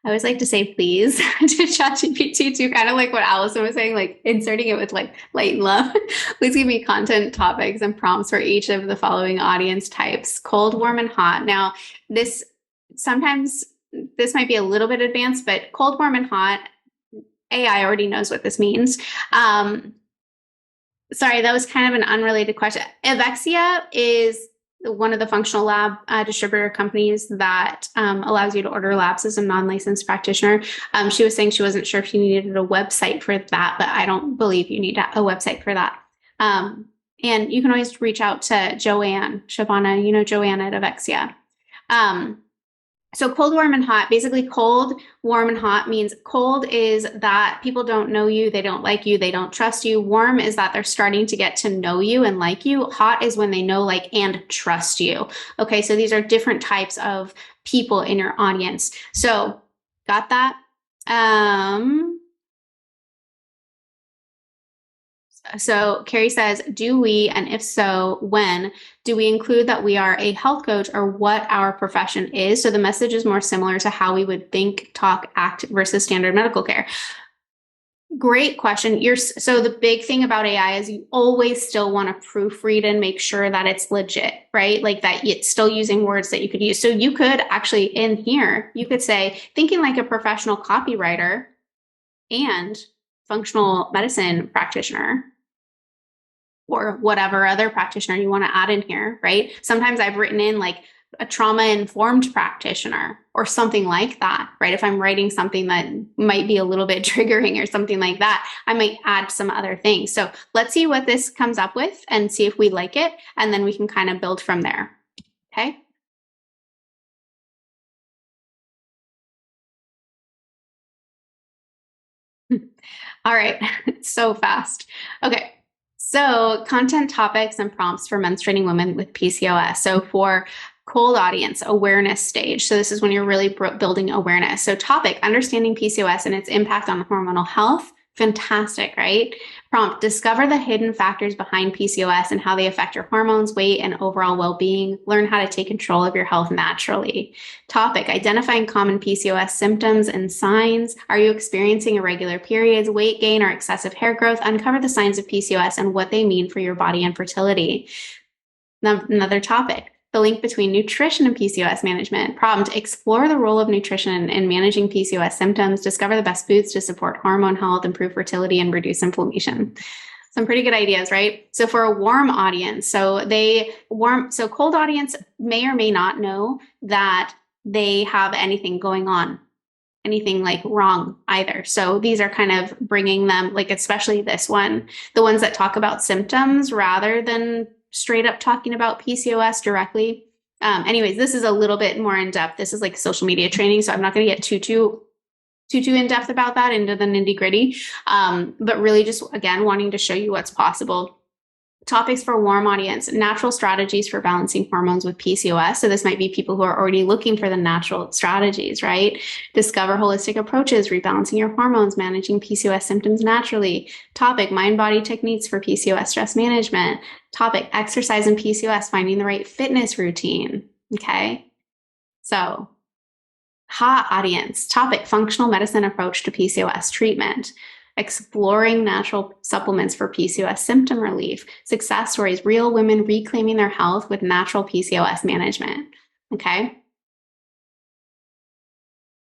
I always like to say please to ChatGPT too, kind of like what Allison was saying, like inserting it with like light and love. Please give me content topics and prompts for each of the following audience types: cold, warm, and hot. Now, this might be a little bit advanced, but cold, warm, and hot, AI already knows what this means. Sorry, that was kind of an unrelated question. Avexia is one of the functional lab distributor companies that allows you to order labs as a non-licensed practitioner. She was saying she wasn't sure if you needed a website for that, but I don't believe you need a website for that. And you can always reach out to Joanne, Shabana, you know Joanne at Avexia. So cold, warm, and hot, basically cold, warm, and hot means cold is that people don't know you, they don't like you, they don't trust you. Warm is that they're starting to get to know you and like you. Hot is when they know, like, and trust you. Okay, so these are different types of people in your audience. So got that? So Carrie says, do we, and if so, when, do we include that we are a health coach or what our profession is? So the message is more similar to how we would think, talk, act versus standard medical care. Great question. So the big thing about AI is you always still want to proofread and make sure that it's legit, right? Like that it's still using words that you could use. So you could actually in here, you could say, thinking like a professional copywriter and functional medicine practitioner, or whatever other practitioner you want to add in here, right? Sometimes I've written in like a trauma-informed practitioner or something like that, right? If I'm writing something that might be a little bit triggering or something like that, I might add some other things. So let's see what this comes up with and see if we like it, and then we can kind of build from there, okay? All right, so fast. Okay. So content topics and prompts for menstruating women with PCOS. So for cold audience, awareness stage. So this is when you're really building awareness. So topic, understanding PCOS and its impact on hormonal health. Fantastic, right? Prompt, discover the hidden factors behind PCOS and how they affect your hormones, weight, and overall well-being. Learn how to take control of your health naturally. Topic, identifying common PCOS symptoms and signs. Are you experiencing irregular periods, weight gain, or excessive hair growth? Uncover the signs of PCOS and what they mean for your body and fertility. Another topic, the link between nutrition and PCOS management. Prompt, explore the role of nutrition in managing PCOS symptoms. Discover the best foods to support hormone health, improve fertility, and reduce inflammation. Some pretty good ideas, right? So for a warm audience, so cold audience may or may not know that they have anything going on, anything like wrong either. So these are kind of bringing them, like, especially this one, the ones that talk about symptoms rather than straight up talking about PCOS directly. Anyways, this is a little bit more in depth. This is like social media training, so I'm not going to get too in depth about that into the nitty gritty. But really just, again, wanting to show you what's possible. Topics for warm audience, natural strategies for balancing hormones with PCOS. So this might be people who are already looking for the natural strategies, right? Discover holistic approaches, rebalancing your hormones, managing PCOS symptoms naturally. Topic, mind-body techniques for PCOS stress management. Topic, exercise and PCOS, finding the right fitness routine. Okay. So hot audience. Topic, functional medicine approach to PCOS treatment. Exploring natural supplements for PCOS symptom relief, success stories, real women reclaiming their health with natural PCOS management. Okay.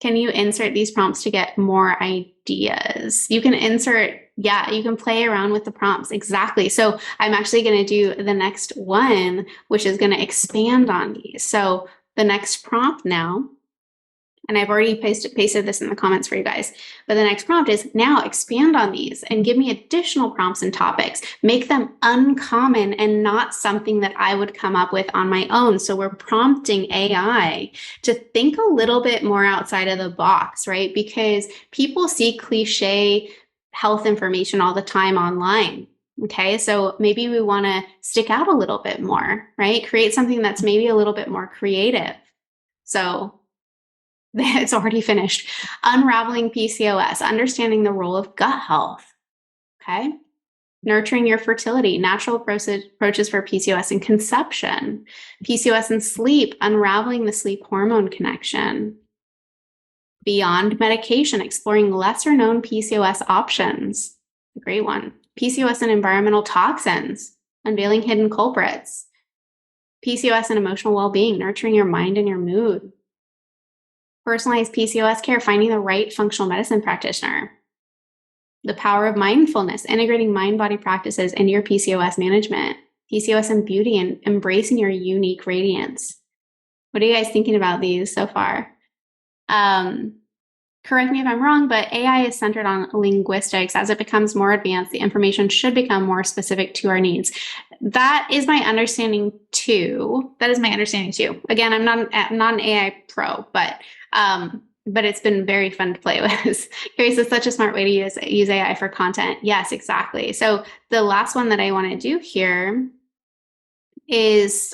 Can you insert these prompts to get more ideas? You can insert, yeah, you can play around with the prompts. Exactly. So I'm actually going to do the next one, which is going to expand on these. So the next prompt now, and I've already pasted this in the comments for you guys. But the next prompt is now expand on these and give me additional prompts and topics. Make them uncommon and not something that I would come up with on my own. So we're prompting AI to think a little bit more outside of the box, right? Because people see cliche health information all the time online. Okay, so maybe we want to stick out a little bit more, right? Create something that's maybe a little bit more creative. So it's already finished. Unraveling PCOS, understanding the role of gut health. Okay. Nurturing your fertility, natural approaches for PCOS and conception. PCOS and sleep, unraveling the sleep hormone connection. Beyond medication, exploring lesser known PCOS options. A great one. PCOS and environmental toxins, unveiling hidden culprits. PCOS and emotional well-being, nurturing your mind and your mood. Personalized PCOS care, finding the right functional medicine practitioner. The power of mindfulness, integrating mind-body practices into your PCOS management. PCOS and beauty, and embracing your unique radiance. What are you guys thinking about these so far? Correct me if I'm wrong, but AI is centered on linguistics. As it becomes more advanced, the information should become more specific to our needs. That is my understanding too. Again, I'm not an AI pro, but it's been very fun to play with. Curious is such a smart way to use AI for content. Yes, exactly. So the last one that I want to do here is,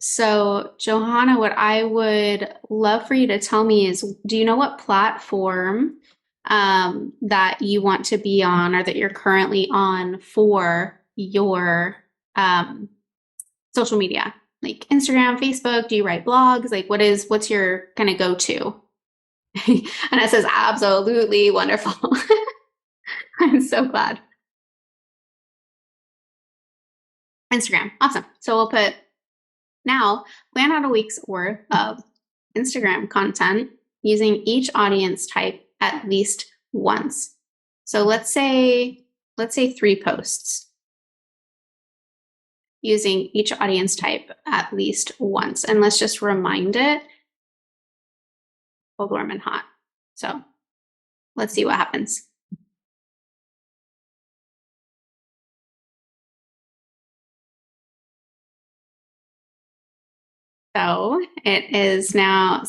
so Johanna, what I would love for you to tell me is, do you know what platform that you want to be on or that you're currently on for your social media? Like Instagram, Facebook, do you write blogs? Like what's your kind of go-to? And it says, absolutely wonderful. I'm so glad. Instagram, awesome. So we'll put, now plan out a week's worth of Instagram content using each audience type at least once. So let's say 3 posts using each audience type at least once. And let's just remind it, cold, warm, and hot. So let's see what happens. So it is now,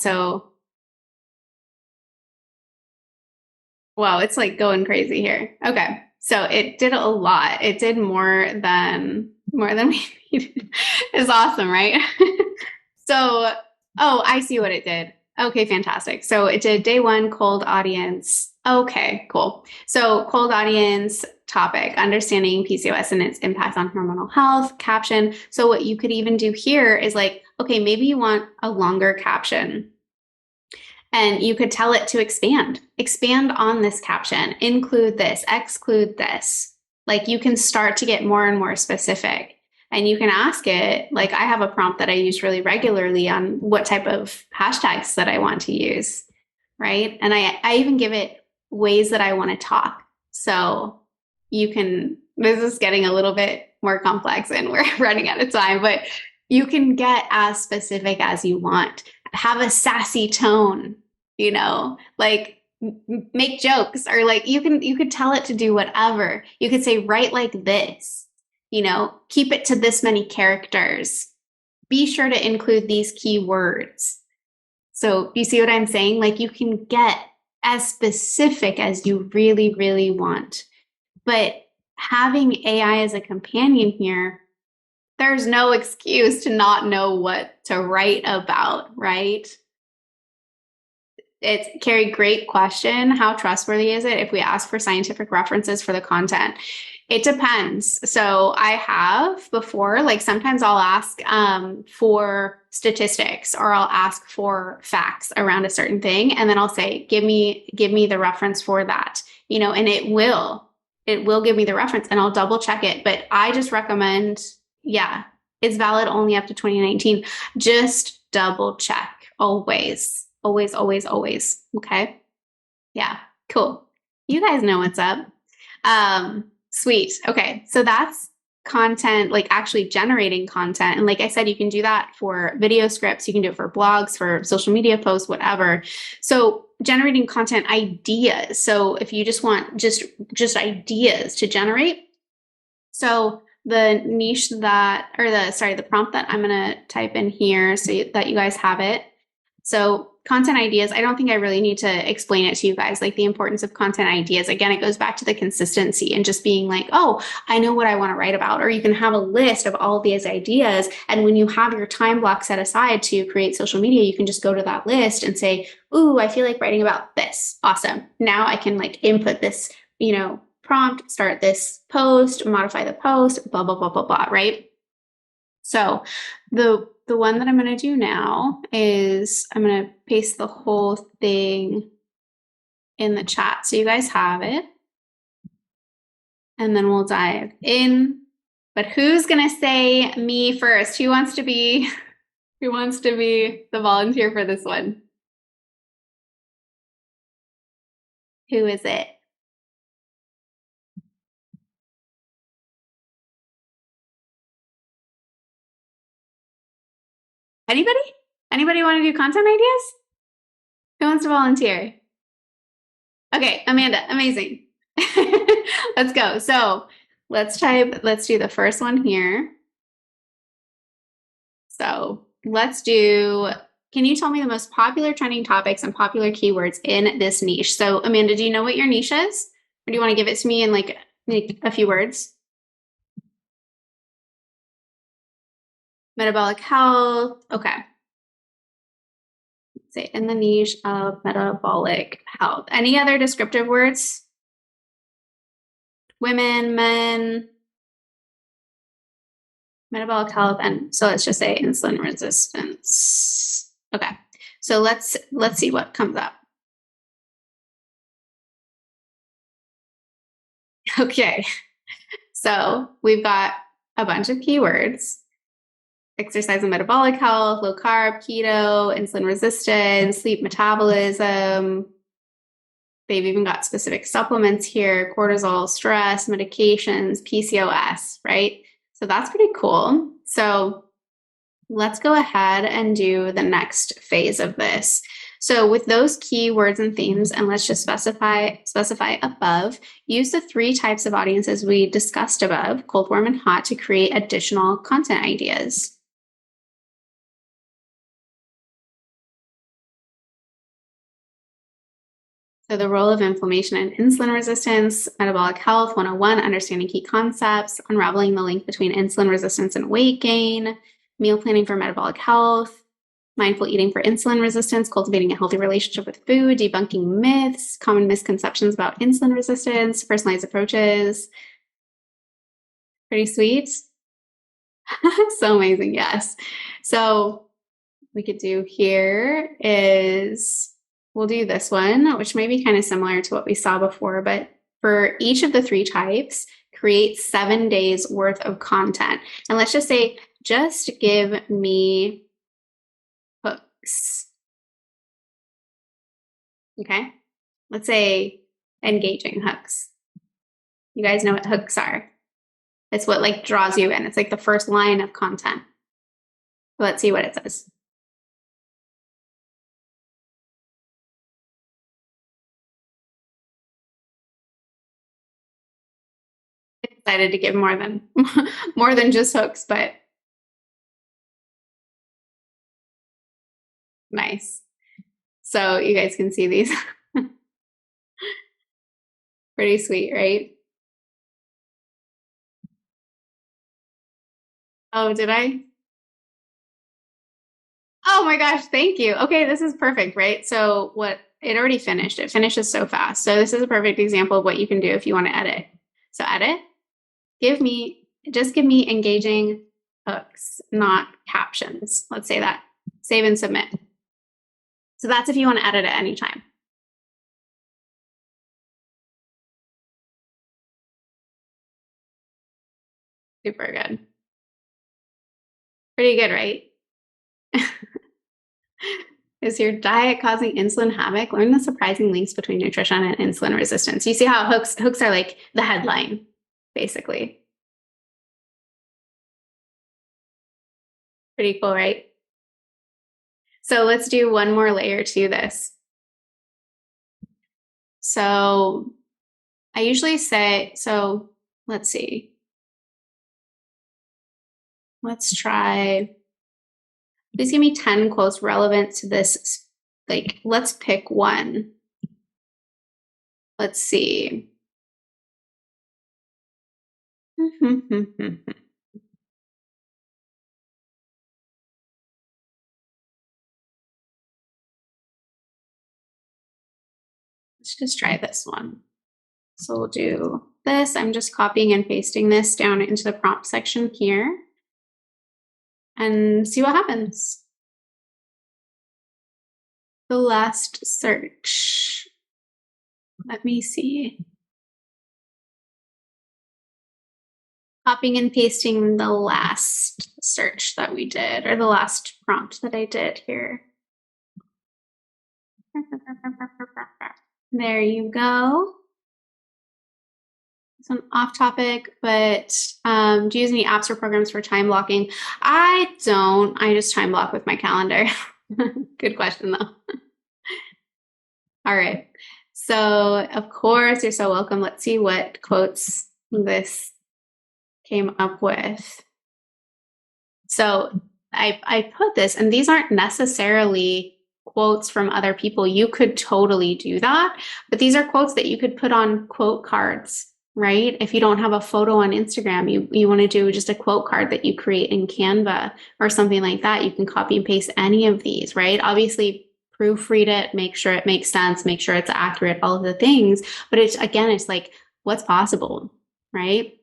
wow, it's like going crazy here. Okay. So it did a lot. It did more than we needed. It's awesome, right? So, oh, I see what it did. Okay, fantastic. So it did day 1, cold audience. Okay, cool. So cold audience topic, understanding PCOS and its impact on hormonal health, caption. So what you could even do here is like, okay, maybe you want a longer caption. And you could tell it to expand on this caption, include this, exclude this. Like you can start to get more and more specific. And you can ask it, like I have a prompt that I use really regularly on what type of hashtags that I want to use, right? And I even give it ways that I want to talk. So you can, this is getting a little bit more complex and we're running out of time, but you can get as specific as you want. Have a sassy tone, you know, like make jokes, or like you could tell it to do whatever. You could say, write like this, you know, keep it to this many characters. Be sure to include these keywords. So you see what I'm saying? Like you can get as specific as you really, really want. But having AI as a companion here, there's no excuse to not know what to write about, right? It's Carrie, great question. How trustworthy is it if we ask for scientific references for the content? It depends. So I have before, like sometimes I'll ask for statistics, or I'll ask for facts around a certain thing, and then I'll say, give me the reference for that, you know, and it will give me the reference, and I'll double check it. But I just recommend, yeah, it's valid only up to 2019. Just double check always, always, always, always. Okay. Yeah. Cool. You guys know what's up. Sweet. Okay. So that's content, like actually generating content. And like I said, you can do that for video scripts. You can do it for blogs, for social media posts, whatever. So generating content ideas. So if you just want just ideas to generate. So the niche that, or the prompt that I'm going to type in here so that you guys have it. So content ideas, I don't think I really need to explain it to you guys, like the importance of content ideas. Again, it goes back to the consistency and just being like, oh, I know what I want to write about. Or you can have a list of all of these ideas. And when you have your time block set aside to create social media, you can just go to that list and say, ooh, I feel like writing about this. Awesome. Now I can like input this, you know, prompt, start this post, modify the post, blah, blah, blah, blah, blah, right? So the one that I'm going to do now is I'm going to paste the whole thing in the chat so you guys have it. And then we'll dive in. But who's going to say me first? Who wants to be the volunteer for this one? Who is it? Anybody? Anybody want to do content ideas? Who wants to volunteer? Okay, Amanda, amazing. Let's go. So let's do the first one here. So let's do, can you tell me the most popular trending topics and popular keywords in this niche? So Amanda, do you know what your niche is? Or do you want to give it to me in like a few words? Metabolic health. Okay. Let's say in the niche of metabolic health. Any other descriptive words? Women, men, metabolic health, and so let's just say insulin resistance. Okay. So let's see what comes up. Okay. So we've got a bunch of keywords: exercise and metabolic health, low carb, keto, insulin resistance, sleep metabolism. They've even got specific supplements here: cortisol, stress, medications, PCOS, right? So that's pretty cool. So let's go ahead and do the next phase of this. So with those keywords and themes, and let's just specify above, use the 3 types of audiences we discussed above, cold, warm, and hot, to create additional content ideas. So the role of inflammation and insulin resistance, metabolic health 101, understanding key concepts, unraveling the link between insulin resistance and weight gain, meal planning for metabolic health, mindful eating for insulin resistance, cultivating a healthy relationship with food, debunking myths, common misconceptions about insulin resistance, personalized approaches. Pretty sweet. So amazing. Yes. So we could do here is, we'll do this one, which may be kind of similar to what we saw before, but for each of the 3 types, create 7 days worth of content. And let's just say, just give me hooks. Okay. Let's say engaging hooks. You guys know what hooks are. It's what like draws you in. It's like the first line of content. Let's see what it says. I decided to give more than more than just hooks, but nice. So you guys can see these. Pretty sweet, right? Oh, did I? Oh my gosh, thank you. Okay, this is perfect, right? So what it already finished. It finishes so fast. So this is a perfect example of what you can do if you want to edit. So edit, just give me engaging hooks, not captions. Let's say that. Save and submit. So that's if you want to edit at any time. Super good. Pretty good, right? Is your diet causing insulin havoc? Learn the surprising links between nutrition and insulin resistance. You see how hooks are like the headline, basically. Pretty cool, right? So let's do one more layer to this. So I usually say, so let's see. Let's try, please give me 10 quotes relevant to this. Like, let's pick one. Let's see. Let's just try this one. So we'll do this. I'm just copying and pasting this down into the prompt section here and see what happens. The last search. Let me see. Copying and pasting the last search that we did, or the last prompt that I did here. There you go. Some off topic, but do you use any apps or programs for time blocking? I don't. I just time block with my calendar. Good question, though. All right. So, of course, you're so welcome. Let's see what quotes this came up with. So I put this, and these aren't necessarily quotes from other people. You could totally do that, but these are quotes that you could put on quote cards, right? If you don't have a photo on Instagram, you want to do just a quote card that you create in Canva or something like that. You can copy and paste any of these, right? Obviously, proofread it, make sure it makes sense, make sure it's accurate, all of the things. But it's like, what's possible, right?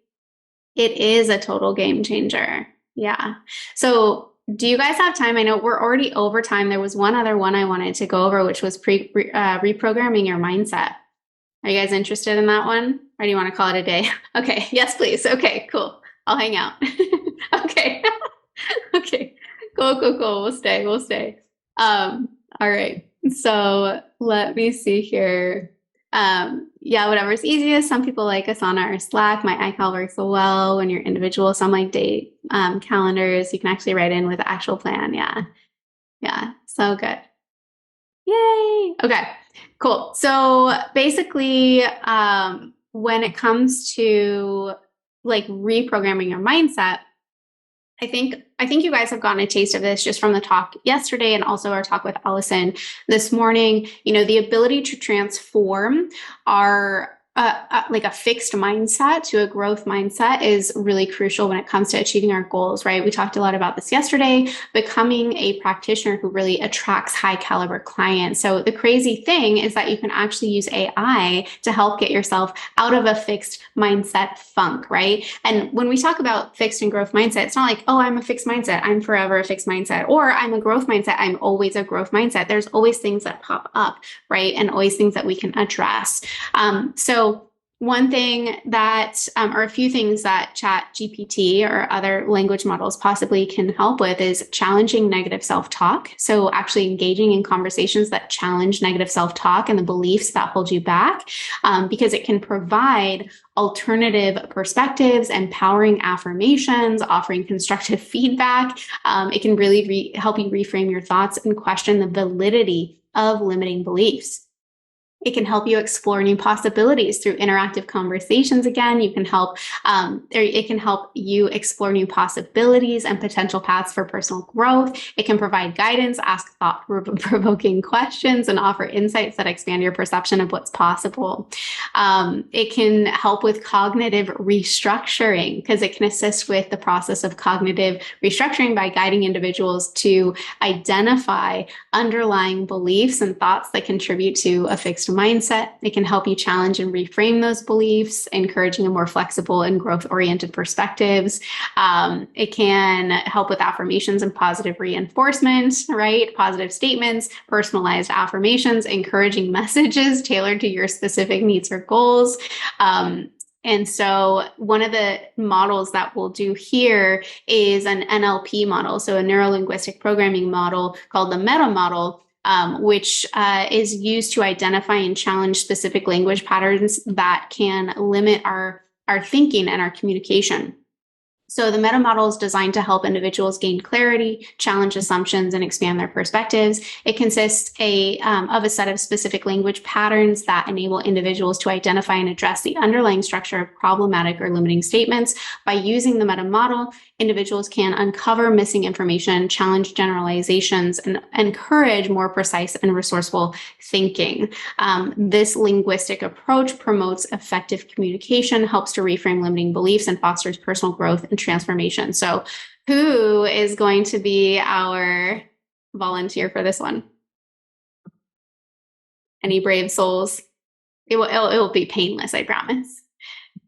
It is a total game changer. Yeah. So do you guys have time? I know we're already over time. There was one other one I wanted to go over, which was reprogramming your mindset. Are you guys interested in that one? Or do you want to call it a day? Okay. Yes, please. Okay, cool. I'll hang out. Okay. Okay. Cool. We'll stay. All right. So let me see here. Yeah, whatever's easiest. Some people like Asana or Slack. My iCal works so well when you're individual. Some like date calendars. You can actually write in with the actual plan. Yeah, so good. Yay. Okay, cool. So basically, when it comes to like reprogramming your mindset, I think you guys have gotten a taste of this just from the talk yesterday and also our talk with Allison this morning. You know, the ability to transform our like a fixed mindset to a growth mindset is really crucial when it comes to achieving our goals, right? We talked a lot about this yesterday, becoming a practitioner who really attracts high caliber clients. So the crazy thing is that you can actually use AI to help get yourself out of a fixed mindset funk, right? And when we talk about fixed and growth mindset, it's not like, oh, I'm a fixed mindset, I'm forever a fixed mindset, or I'm a growth mindset, I'm always a growth mindset. There's always things that pop up, right? And always things that we can address. So one thing that, or a few things that Chat GPT or other language models possibly can help with is challenging negative self-talk. So actually engaging in conversations that challenge negative self-talk and the beliefs that hold you back, because it can provide alternative perspectives, empowering affirmations, offering constructive feedback. It can really help you reframe your thoughts and question the validity of limiting beliefs. It can help you explore new possibilities through interactive conversations. Again, you can help, it can help you explore new possibilities and potential paths for personal growth. It can provide guidance, ask thought-provoking questions, and offer insights that expand your perception of what's possible. It can help with cognitive restructuring because it can assist with the process of cognitive restructuring by guiding individuals to identify underlying beliefs and thoughts that contribute to a fixed mindset. It can help you challenge and reframe those beliefs, encouraging a more flexible and growth-oriented perspectives. It can help with affirmations and positive reinforcement, right? Positive statements, personalized affirmations, encouraging messages tailored to your specific needs or goals. And so one of the models that we'll do here is an NLP model, so a neuro-linguistic programming model called the meta model, which is used to identify and challenge specific language patterns that can limit our thinking and our communication. So the meta model is designed to help individuals gain clarity, challenge assumptions, and expand their perspectives. It consists of a set of specific language patterns that enable individuals to identify and address the underlying structure of problematic or limiting statements. By using the meta model, individuals can uncover missing information, challenge generalizations, and encourage more precise and resourceful thinking. This linguistic approach promotes effective communication, helps to reframe limiting beliefs, and fosters personal growth and transformation. So who is going to be our volunteer for this one? Any brave souls? It will be painless, I promise.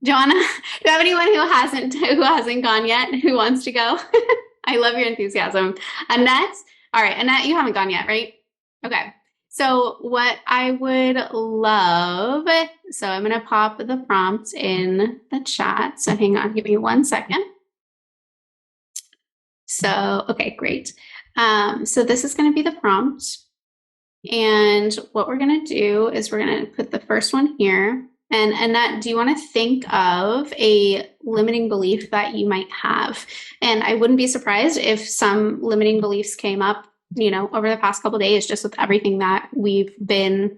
Joanna, do you have anyone who hasn't gone yet, who wants to go? I love your enthusiasm. Annette? All right, Annette, you haven't gone yet, right? Okay. So what I would love, so I'm going to pop the prompt in the chat. So hang on, give me 1 second. So, okay, great. So this is going to be the prompt. And what we're going to do is we're going to put the first one here. And Annette, do you want to think of a limiting belief that you might have? And I wouldn't be surprised if some limiting beliefs came up, you know, over the past couple of days, just with everything that we've been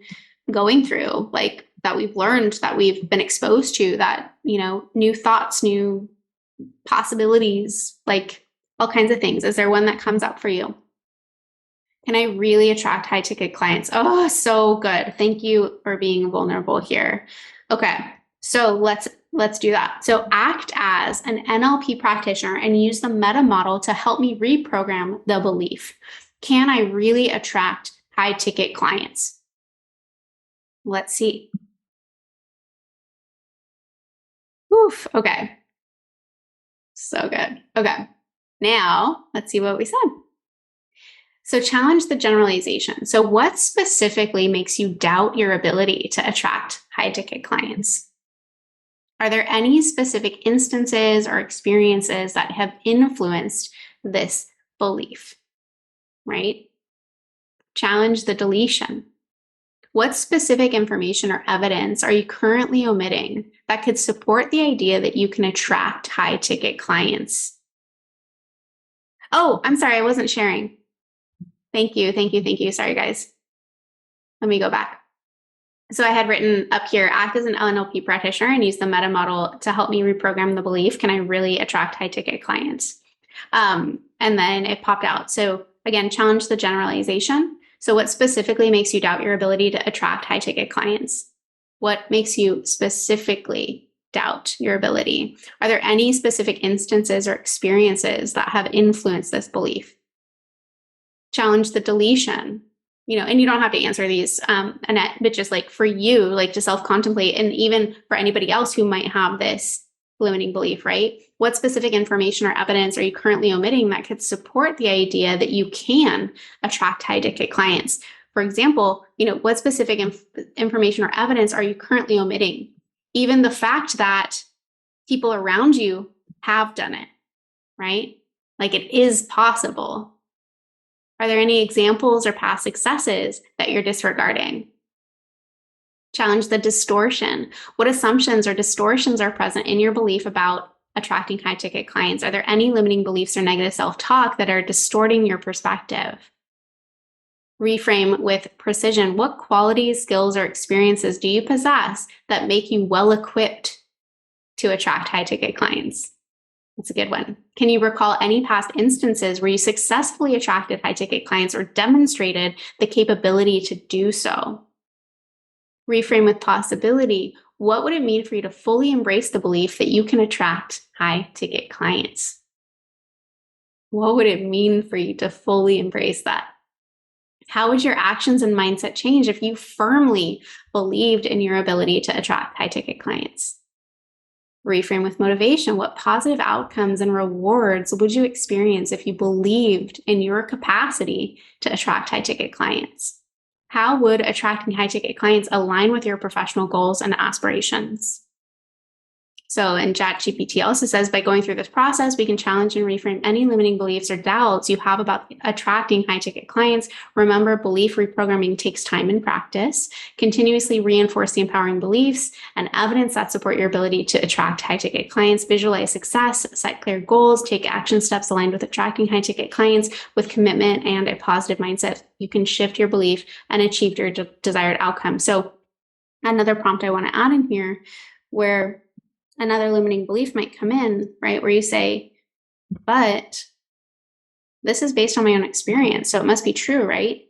going through, like that we've learned, that we've been exposed to, that, you know, new thoughts, new possibilities, like all kinds of things. Is there one that comes up for you? Can I really attract high ticket clients? Oh, so good. Thank you for being vulnerable here. Okay, so let's do that. So act as an NLP practitioner and use the meta model to help me reprogram the belief. Can I really attract high ticket clients? Let's see. Oof, okay. So good. Okay, now let's see what we said. So challenge the generalization. So what specifically makes you doubt your ability to attract high ticket clients? Are there any specific instances or experiences that have influenced this belief, right? Challenge the deletion. What specific information or evidence are you currently omitting that could support the idea that you can attract high ticket clients? Oh, I'm sorry, I wasn't sharing. Thank you. Sorry, guys. Let me go back. So I had written up here, act as an NLP practitioner and use the meta model to help me reprogram the belief. Can I really attract high ticket clients? And then it popped out. So again, challenge the generalization. So what specifically makes you doubt your ability to attract high ticket clients? What makes you specifically doubt your ability? Are there any specific instances or experiences that have influenced this belief? Challenge the deletion, you know, and you don't have to answer these, Annette, but just like for you, like to self-contemplate, and even for anybody else who might have this limiting belief, right? What specific information or evidence are you currently omitting that could support the idea that you can attract high ticket clients? For example, you know, what specific information or evidence are you currently omitting? even the fact that people around you have done it, right? Like it is possible. Are there any examples or past successes that you're disregarding? Challenge the distortion. What assumptions or distortions are present in your belief about attracting high-ticket clients? Are there any limiting beliefs or negative self-talk that are distorting your perspective? Reframe with precision. What qualities, skills, or experiences do you possess that make you well-equipped to attract high-ticket clients? That's a good one. Can you recall any past instances where you successfully attracted high-ticket clients or demonstrated the capability to do so? Reframe with possibility. What would it mean for you to fully embrace the belief that you can attract high-ticket clients? What would it mean for you to fully embrace that? How would your actions and mindset change if you firmly believed in your ability to attract high-ticket clients? Reframe with motivation. What positive outcomes and rewards would you experience if you believed in your capacity to attract high-ticket clients? How would attracting high-ticket clients align with your professional goals and aspirations? So, and ChatGPT also says, by going through this process, we can challenge and reframe any limiting beliefs or doubts you have about attracting high-ticket clients. Remember, belief reprogramming takes time and practice. Continuously reinforce the empowering beliefs and evidence that support your ability to attract high-ticket clients. Visualize success, set clear goals, take action steps aligned with attracting high-ticket clients. With commitment and a positive mindset, you can shift your belief and achieve your desired outcome. So, another prompt I want to add in here, where another limiting belief might come in, right? Where you say, but this is based on my own experience, so it must be true, right?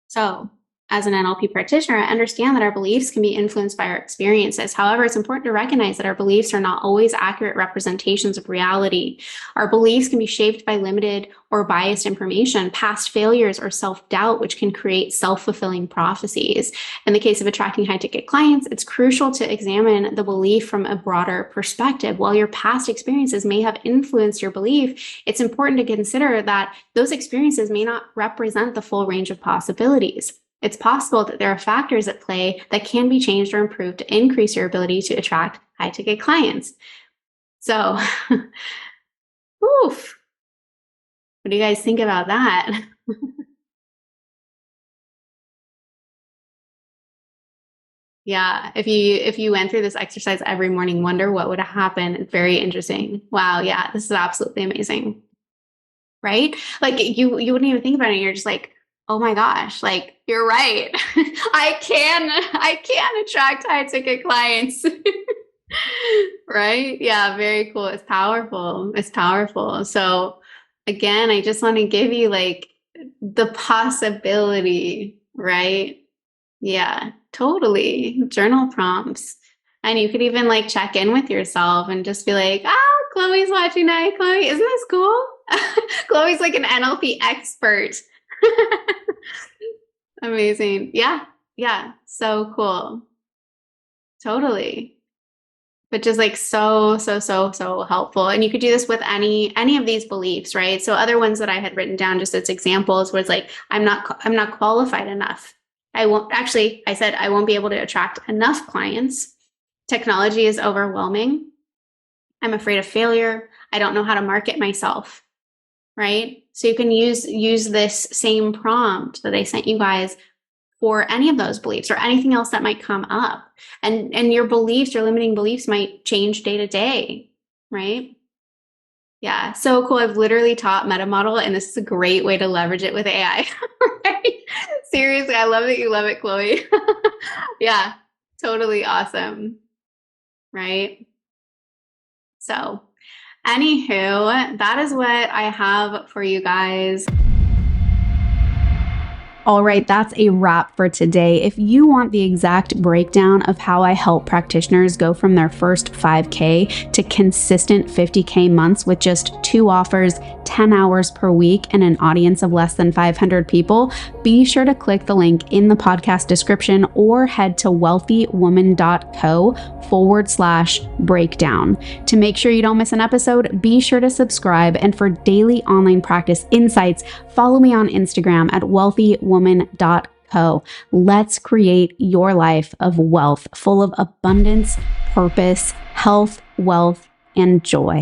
So, as an NLP practitioner, I understand that our beliefs can be influenced by our experiences. However, it's important to recognize that our beliefs are not always accurate representations of reality. Our beliefs can be shaped by limited or biased information, past failures, or self-doubt, which can create self-fulfilling prophecies. In the case of attracting high-ticket clients, it's crucial to examine the belief from a broader perspective. While your past experiences may have influenced your belief, it's important to consider that those experiences may not represent the full range of possibilities. It's possible that there are factors at play that can be changed or improved to increase your ability to attract high-ticket clients. So, oof. What do you guys think about that? Yeah, if you went through this exercise every morning, wonder what would happen. It's very interesting. Wow, yeah, this is absolutely amazing. Right? Like you wouldn't even think about it. You're just like, oh my gosh, like you're right. I can attract high ticket clients. Right? Yeah, very cool. It's powerful. It's powerful. So again, I just want to give you like the possibility, right? Yeah, totally. Journal prompts. And you could even like check in with yourself and just be like, Chloe's watching that. Chloe, isn't this cool? Chloe's like an NLP expert. Amazing. Yeah. Yeah. So cool. Totally. But just like so helpful. And you could do this with any of these beliefs, right? So other ones that I had written down just as examples was like, I'm not qualified enough. I said I won't be able to attract enough clients. Technology is overwhelming. I'm afraid of failure. I don't know how to market myself. Right? So you can use this same prompt that I sent you guys for any of those beliefs or anything else that might come up. And your beliefs, your limiting beliefs might change day to day, right? Yeah, so cool. I've literally taught MetaModel, and this is a great way to leverage it with AI. Right? Seriously, I love that you love it, Chloe. Yeah, totally awesome. Right? So anywho, that is what I have for you guys. All right, that's a wrap for today. If you want the exact breakdown of how I help practitioners go from their first 5K to consistent 50K months with just 2 offers, 10 hours per week, and an audience of less than 500 people, be sure to click the link in the podcast description or head to wellthywoman.co/breakdown. To make sure you don't miss an episode, be sure to subscribe. And for daily online practice insights, follow me on Instagram at wellthywoman.co. Co. Let's create your life of wealth, full of abundance, purpose, health, wealth, and joy.